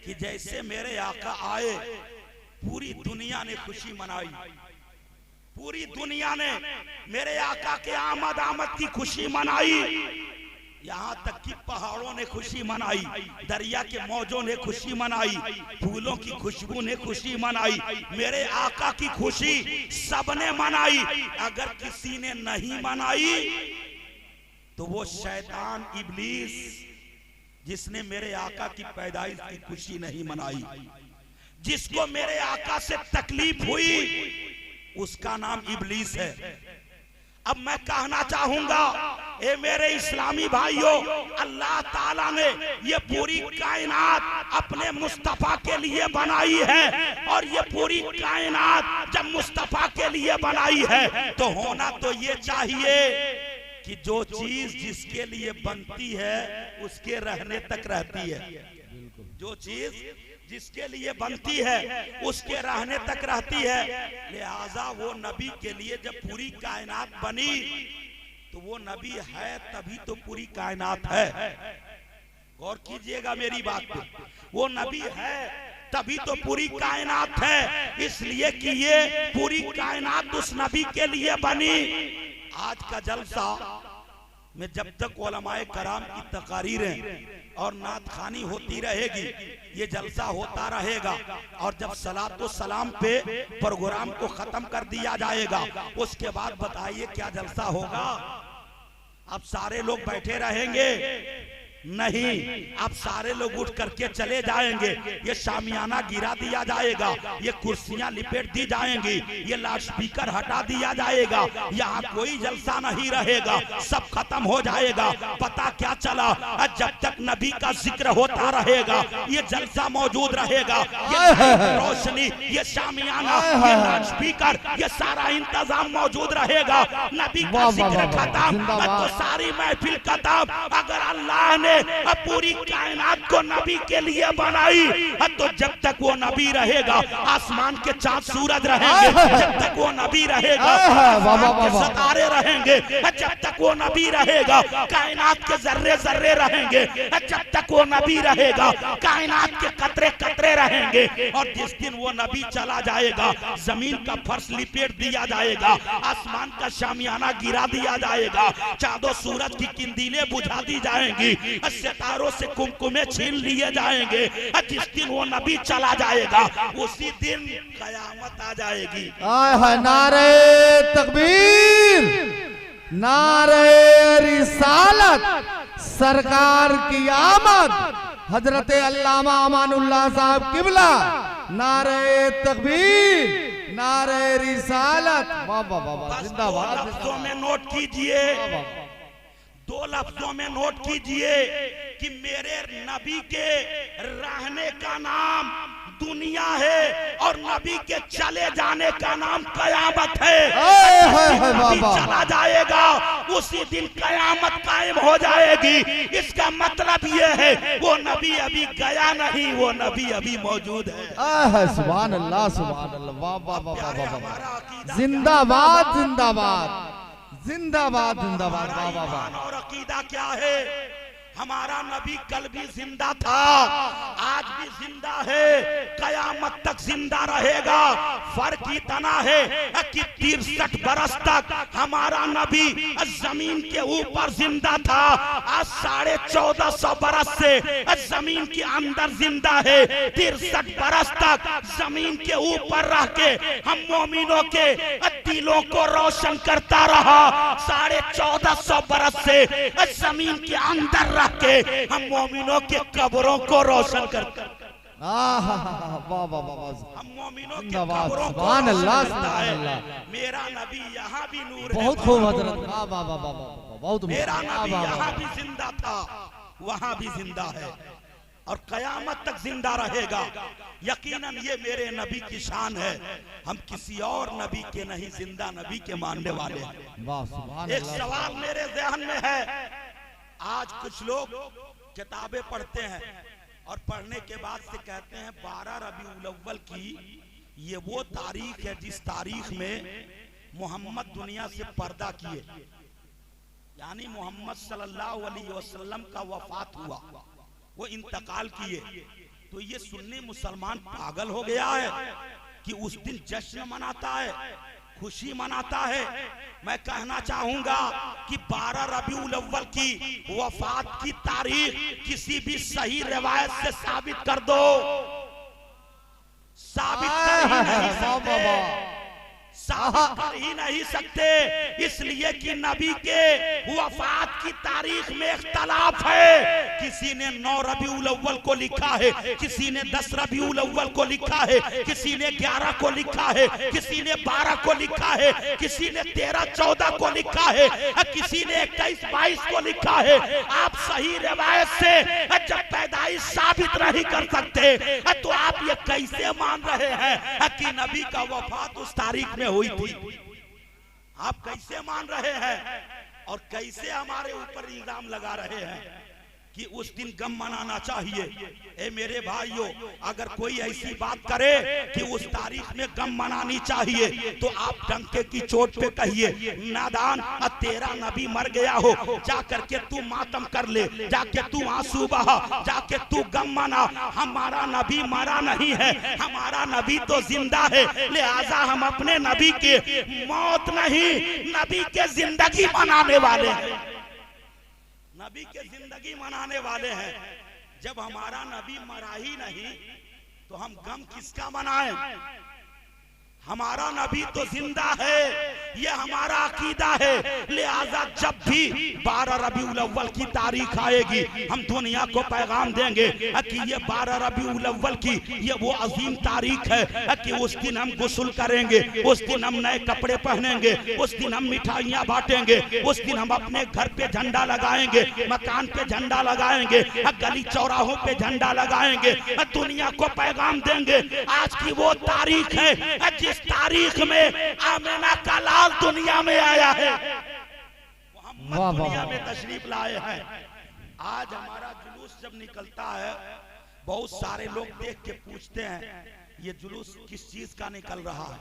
कि जैसे मेरे आका आए पूरी दुनिया ने खुशी मनाई। पूरी दुनिया ने मेरे आका के आमद आमद की खुशी मनाई। यहाँ तक कि पहाड़ों ने खुशी मनाई, दरिया के मौजों ने खुशी मनाई, फूलों की खुशबू ने खुशी मनाई। मेरे आका की खुशी सबने मनाई। अगर किसी ने नहीं मनाई तो वो शैतान इब्लीस जिसने मेरे आका की पैदाइश की खुशी नहीं मनाई, जिसको मेरे आका से तकलीफ हुई, उसका नाम इब्लीस है। अब मैं कहना चाहूंगा, ए मेरे इस्लामी भाइयों, अल्लाह ताला ने ये पूरी कायनात अपने मुस्तफा के लिए बनाई है। और ये पूरी कायनात जब मुस्तफा के लिए बनाई है तो होना तो ये चाहिए कि जो चीज जिसके लिए बनती है उसके रहने तक रहती है। जो चीज जिसके लिए बनती है उसके रहने तक रहती है। लिहाजा वो नबी के लिए जब पूरी कायनात बनी तो वो नबी है तभी तो पूरी कायनात है। गौर कीजिएगा मेरी बात पे, वो नबी है तभी तो पूरी कायनात है, इसलिए कि ये पूरी कायनात उस नबी के लिए बनी। आज का जलसा में जब तक उलमाए कराम की तकारीरें और नात खानी होती रहेगी ये जलसा होता रहेगा। और जब सलातो सलाम पे प्रोग्राम को खत्म कर दिया जाएगा उसके बाद बताइए क्या जलसा होगा? अब सारे लोग बैठे रहेंगे? नहीं, अब सारे लोग उठ करके चले जाएंगे। ये शामियाना गिरा दिया जाएगा, ये कुर्सियां लिपेट दी जाएंगी, ये लाउडस्पीकर हटा दिया जाएगा। यहाँ कोई जलसा नहीं रहेगा, सब खत्म हो जाएगा। पता क्या चला? जब तक नबी का जिक्र होता रहेगा ये जलसा मौजूद रहेगा। ये रोशनी, ये शामियाना, ये लाउडस्पीकर, ये सारा इंतजाम मौजूद रहेगा। नबी का जिक्र खत्म तो सारी महफिल खत्म। अगर अल्लाह ने पूरी कायनात को नबी के लिए बनाई तो जब तक वो नबी रहेगा आसमान के चांद सूरज रहेंगे, जब तक तक वो नबी रहेगा, सितारे रहेंगे जब तक वो नबी रहेगा, कायनात के जर्रे जर्रे रहेंगे जब तक वो नबी रहेगा, कायनात के कतरे कतरे रहेंगे। और जिस दिन वो नबी चला जाएगा, जमीन का फर्श लिपेट दिया जाएगा, आसमान का शामियाना गिरा दिया जाएगा, चांदो सूरज की किंदीलें बुझा दी जाएंगी, सितारों से कुमकुमे छीन लिए जाएंगे। जिस दिन वो नबी चला जाएगा, उसी दिन कयामत आ जाएगी। नारे तकबीर, नारे रिसालत, सरकार की आमद, हजरत अल्लामा अमानुल्लाह साहब किबला, नारे तकबीर, नारे रिसालत। वाह वाह वाह, जिंदाबाद। 2 लफ्जों में नोट कीजिए, 2 लफ्जों में नोट कीजिए कि मेरे नबी के रहने का नाम दुनिया है और नबी के चले जाने का नाम कयामत है। नबी चला जाएगा, उसी दिन कयामत कायम हो जाएगी। इसका मतलब ये है वो नबी अभी गया नहीं, वो नबी अभी मौजूद है। सुभान अल्लाह, सुभान अल्लाह, वाह वाह वाह वाह, जिंदाबाद जिंदाबाद जिंदाबाद जिंदाबाद, वाह वाह वाह। और अकीदा क्या है? हमारा नबी कल भी जिंदा था, आज भी जिंदा है, कयामत तक जिंदा रहेगा। फर्क इतना है कि 63 बरस तक हमारा नबी जमीन के ऊपर जिंदा था, आज 1450 बरस से जमीन के अंदर जिंदा है। 63 बरस तक जमीन के ऊपर रह के हम मोमिनों के दिलों को रोशन करता रहा। 1450 बरस से जमीन के अंदर के हम मोमिनों के कब्रों को रोशन करते हैं। वाह वाह वाह, हम मोमिनों के कब्रों को सुभान अल्लाह, रोशन करता सुभान है। अल्लाह। मेरा नबी यहाँ भी नूर है, बहुत खूब हजरत, वाह वाह वाह वाह, बहुत। मेरा नबी यहाँ भी जिंदा था, वहाँ भी जिंदा है और कयामत तक जिंदा रहेगा। यकीनन ये मेरे नबी की शान है, हम किसी और नबी के नहीं, जिंदा नबी के मानने वाले हैं। वाह सुभान एक अल्लाह। सवाल मेरे ज़हन में है, आज कुछ लोग किताबें पढ़ते हैं और पढ़ने के बाद से कहते हैं 12 रबीउल अव्वल की ये वो तारीख है जिस तारीख में मोहम्मद दुनिया से पर्दा किए, यानी मोहम्मद सल्लल्लाहु अलैहि वसल्लम का वफात हुआ, वो इंतकाल किए। तो ये सुन्नी मुसलमान पागल हो गया है कि उस दिन जश्न मनाता है, खुशी मनाता है। मैं कहना चाहूंगा कि 12 रबीउल अव्वल की वफात की तारीख किसी भी सही रिवायत से साबित कर दो, साबित कर ही नहीं सकते, साबित कर ही नहीं सकते, इसलिए कि नबी के वफात की तारीख में इख्तलाफ है। किसी ने 9 रबीउल अव्वल को लिखा है, किसी ने 10 रबीउल अव्वल को लिखा है, किसी ने 11 को लिखा है, किसी ने 12 को लिखा है, किसी ने 13-14 को लिखा है, किसी ने 21-22 को लिखा है। आप सही रिवायत से जब पैदाइश साबित नहीं कर सकते तो आप ये कैसे मान रहे हैं कि नबी का वफात उस तारीख में हुई थी? आप कैसे मान रहे हैं और कैसे हमारे ऊपर इल्जाम लगा रहे हैं कि उस दिन गम मनाना चाहिए? ए मेरे भाइयों, अगर कोई ऐसी बात करे कि उस तारीख में गम मनानी चाहिए तो आप डंके की चोट पे कहिए, नादान, तेरा नबी मर गया हो, जा करके तू मातम कर ले, जाके तू आंसू बहा, जाके तू गम मना। हमारा नबी मरा नहीं है, हमारा नबी तो जिंदा है, लिहाजा हम अपने नबी के मौत नहीं, नबी के जिंदगी मनाने वाले हैं, नबी के जिंदगी मनाने वाले हैं। जब हमारा नबी मरा ही नहीं तो हम गम किसका मनाएं? हमारा नबी तो जिंदा है, ये हमारा अकीदा है। लिहाजा जब भी 12 रबीउल अव्वल की तारीख आएगी, हम दुनिया को पैगाम देंगे कि ये 12 रबीउल अव्वल की ये वो अजीम तारीख है कि उस दिन हम गुस्ल करेंगे, उस दिन हम नए कपड़े पहनेंगे, उस दिन हम मिठाइयाँ बांटेंगे, उस दिन हम अपने घर पे झंडा लगाएंगे, मकान पे झंडा लगाएंगे, गली चौराहों पे झंडा लगाएंगे, दुनिया को पैगाम देंगे। आज की वो तारीख है जिस तारीख में आमिना का लाल दुनिया में आया है, मोहम्मद दुनिया में तशरीफ लाए हैं। आज हमारा जुलूस जब निकलता है, बहुत सारे लोग देख के पूछते हैं ये जुलूस किस चीज का निकल रहा है?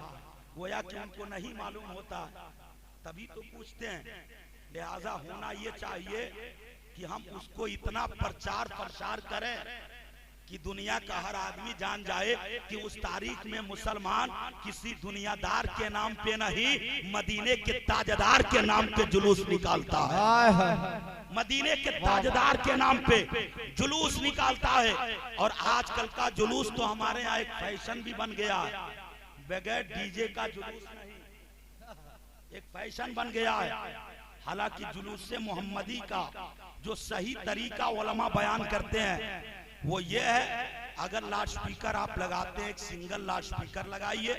गोया कि उनको नहीं मालूम होता, तभी तो पूछते हैं। लिहाजा होना ये चाहिए कि हम उसको इतना प्रचार प्रसार करें कि दुनिया का हर आदमी जान जाए कि उस तारीख में मुसलमान किसी दुनियादार के नाम पे नहीं, मदीने के ताजदार के नाम पे जुलूस निकालता है। मदीने के ताजदार के नाम पे जुलूस निकालता है। और आजकल का जुलूस तो हमारे यहाँ एक फैशन भी बन गया है, बगैर डीजे का जुलूस नहीं, एक फैशन बन गया है। हालांकि जुलूस से मोहम्मदी का जो सही तरीका उलमा बयान करते हैं वो ये है, अगर लाउड स्पीकर आप लगाते हैं, एक सिंगल लाउड स्पीकर लगाइए,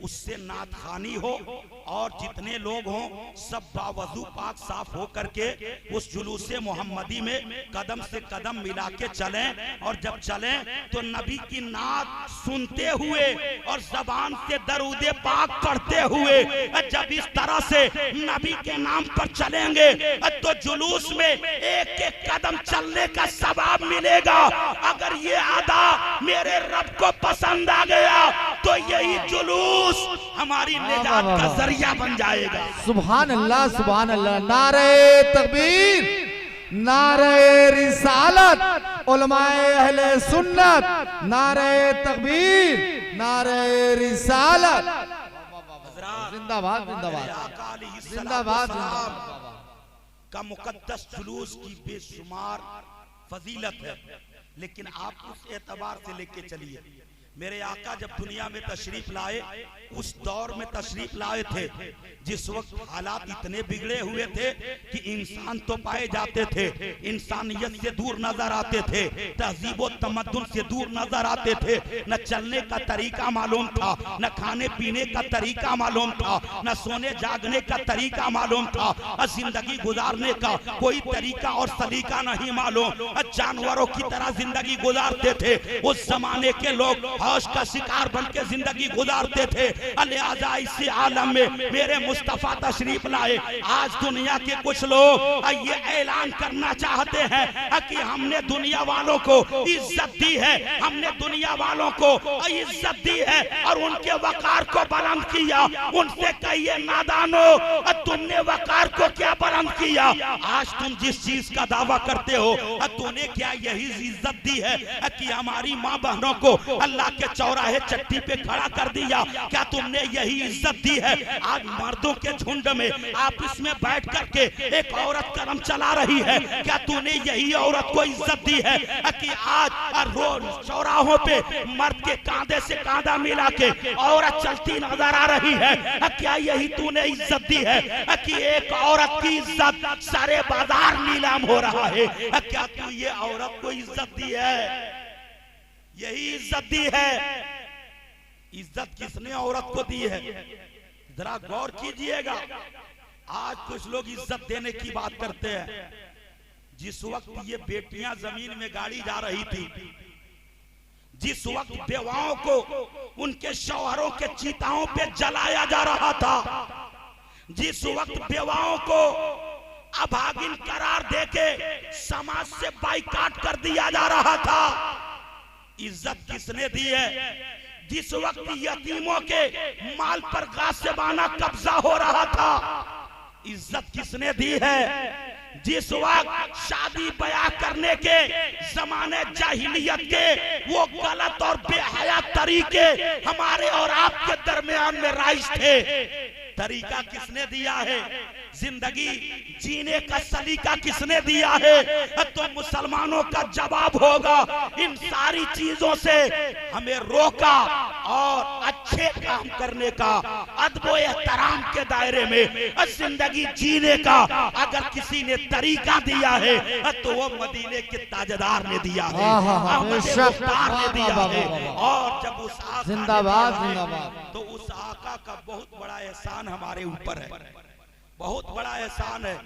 उससे नात खानी हो और जितने लोग हों सब बावजू पाक साफ हो करके उस जुलूस मोहम्मदी में कदम से कदम मिला के चलें। और जब चलें तो नबी की नात सुनते हुए और जबान से दरूदे पाक पढ़ते हुए जब इस तरह से नबी के नाम पर चलेंगे तो जुलूस में एक एक कदम चलने का सवाब मिलेगा। अगर ये अदा मेरे रब को पसंद आ गया तो यही जुलूस हमारी निजात का जरिया बन जाएगा। सुभान अल्लाह, सुभान अल्लाह। नारे तकबीर, नारे रिसालत, उलमाए अहले सुन्नत, नारे तकबीर, नारे रिसालत, जिंदाबाद जिंदाबाद जिंदाबाद का मुकद्दस जुलूस की बेशुमार फजीलत है। लेकिन आप उस एतबार से लेके चलिए, मेरे आका जब दुनिया में तशरीफ लाए उस दौर में तशरीफ लाए थे जिस वक्त हालात इतने बिगड़े हुए थे कि इंसान तो पाए जाते थे, इंसानियत से दूर नजर आते थे, तहजीब व तमद्दुन से दूर नजर आते थे, न चलने का तरीका मालूम था, न खाने पीने का तरीका मालूम था, न सोने जागने का तरीका मालूम था, जिंदगी गुजारने का कोई तरीका और सलीका नहीं मालूम, जानवरों की तरह जिंदगी गुजारते थे। उस जमाने के लोग हौश का शिकार बन के जिंदगी गुजारते थे। लिहाजा इसी आलम में मेरे मुस्तफा तशरीफ लाए। आज दुनिया के कुछ लोग ये ऐलान करना चाहते हैं कि हमने दुनिया वालों को इज्जत दी है, हमने दुनिया वालों को इज्जत दी है और उनके वकार को बुलंद किया। उनसे कहिए नादानो, तुमने वकार को क्या बुलंद किया? आज तुम जिस चीज का दावा करते हो तूने क्या यही इज्जत दी है कि हमारी माँ बहनों को अल्लाह के चौराहे चट्टी पे खड़ा कर दिया? क्या तुमने यही इज्जत दी है? आज मर्दों के झुंड में आप इसमें बैठ करके एक औरत कदम चला रही है, क्या तूने यही औरत को इज्जत दी है कि आज रोज चौराहों पे मर्द के कांधे से कांधा मिला के औरत चलती नजर आ रही है? क्या यही तूने इज्जत दी है कि एक औरत की इज्जत सारे बाजार नीलाम हो रहा है? क्या तू ये औरत को इज्जत दी है? यही इज्जत दी है? इज्जत किसने औरत को दी है? जरा गौर कीजिएगा। आज कुछ लोग इज्जत देने की बात करते हैं। जिस वक्त ये बेटियां जमीन में गाड़ी जा रही थी, जिस वक्त बेवाओं को उनके शौहरों के चिताओं पे जलाया जा रहा था, जिस वक्त बेवाओं को अभागिन करार देके समाज से बाइकाट कर दिया जा रहा था, इज्जत किसने दी है? जिस वक्त यतीमों के माल पर गासिबाना कब्जा हो रहा था, इज्जत किसने दी है? जिस वक्त शादी ब्याह करने के जमाने जाहिलियत के वो गलत और बेहया तरीके हमारे और आपके दरमियान में राइज थे, तरीका किसने दिया है? जिंदगी जीने का सलीका किसने दिया है? तो मुसलमानों का जवाब होगा, इन सारी चीजों से हमें रोका और अच्छे काम करने का, अदब व एहतराम के दायरे में जिंदगी जीने का अगर किसी ने तरीका दिया है तो वो मदीने के ताजदार ने दिया है, मुख्तार ने दिया है। और जब उस आका तो उस आका का बहुत बड़ा एहसान हमारे ऊपर है, बहुत बड़ा एहसान है।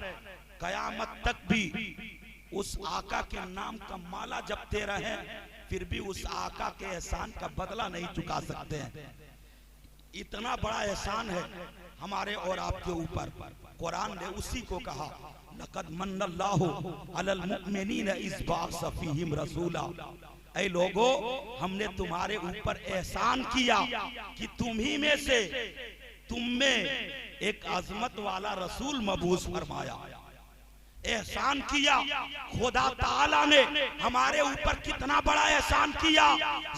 कयामत तक भी उस आका के नाम का माला जपते रहे, फिर भी उस आका के एहसान का बदला नहीं चुका सकते हैं। इतना बड़ा एहसान है हमारे और आपके ऊपर। कुरान ने उसी को कहा, लक़द मन्नल्लाहु अलल मुमिनीन इज़ बअसा फ़ीहिम रसूला। ऐ लोगो, हमने तुम्हारे ऊपर एहसान किया कि तुम ही में से तुम में एक अजमत वाला रसूल मबूस फरमाया, एहसान किया। खुदा ताला ने हमारे ऊपर कितना बड़ा एहसान किया,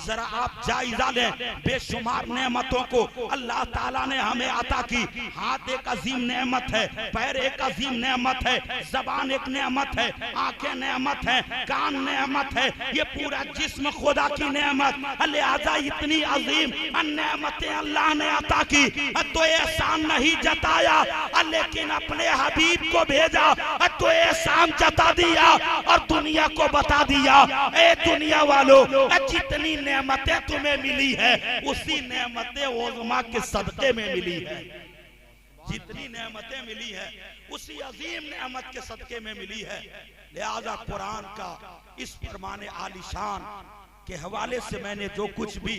जरा आप जायजा लें। बेशुमार नेमतों को अल्लाह ताला ने हमें अता की। हाथ एक अजीम नेमत है, पैर एक अजीम नेमत है, जबान एक नेमत है, आंखें नेमत है, कान नेमत है, ये पूरा जिस्म खुदा की नेमत। लिहाजा इतनी अजीम नेमतें अल्लाह ने अता की तो एहसान नहीं जताया, लेकिन अपने हबीब को भेजा तो एहसान जता दिया और दुनिया को बता दिया, ए दुनिया वालों, जितनी नेमतें तुम्हें मिली है उसी नेमतें उज़्मा के सदके में मिली है। जितनी नेमतें मिली है उसी अजीम नेमत के सदके में मिली है। लिहाजा कुरान का इस फरमाने आलिशान के हवाले से मैंने जो कुछ भी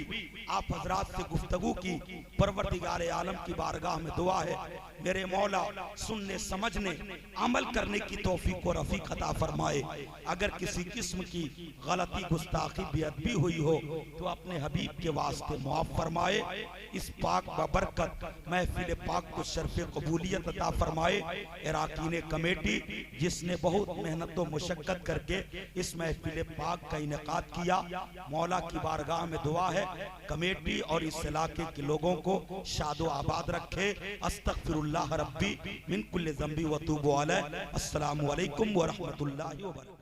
आप हजरात से गुफ्तगू की, परवरदिगार आलम की बारगाह में दुआ है मेरे मौला सुनने समझने अमल करने की तौफीक और रफीक अता फरमाए। अगर किसी किस्म की गलती गुस्ताखी बेअदबी हुई हो तो अपने हबीब के वास्ते मुआफ फरमाए। इस पाक बबरकत महफिल पाक को शर्फ़े कबूलियत अता फरमाए। इराकीन कमेटी जिसने बहुत मेहनत व मुशक्कत करके इस महफिल पाक का इनेकाद किया, मौला की बारगाह में दुआ है कमेटी और इस इलाके के लोगों को शादो आबाद रखे। अस्तगफिरुल्लाह रब्बी मिन कुल्लि ज़ंबी व तूबु अलैह। अस्सलामु अलैकुम व रहमतुल्लाहि व बरकातहू।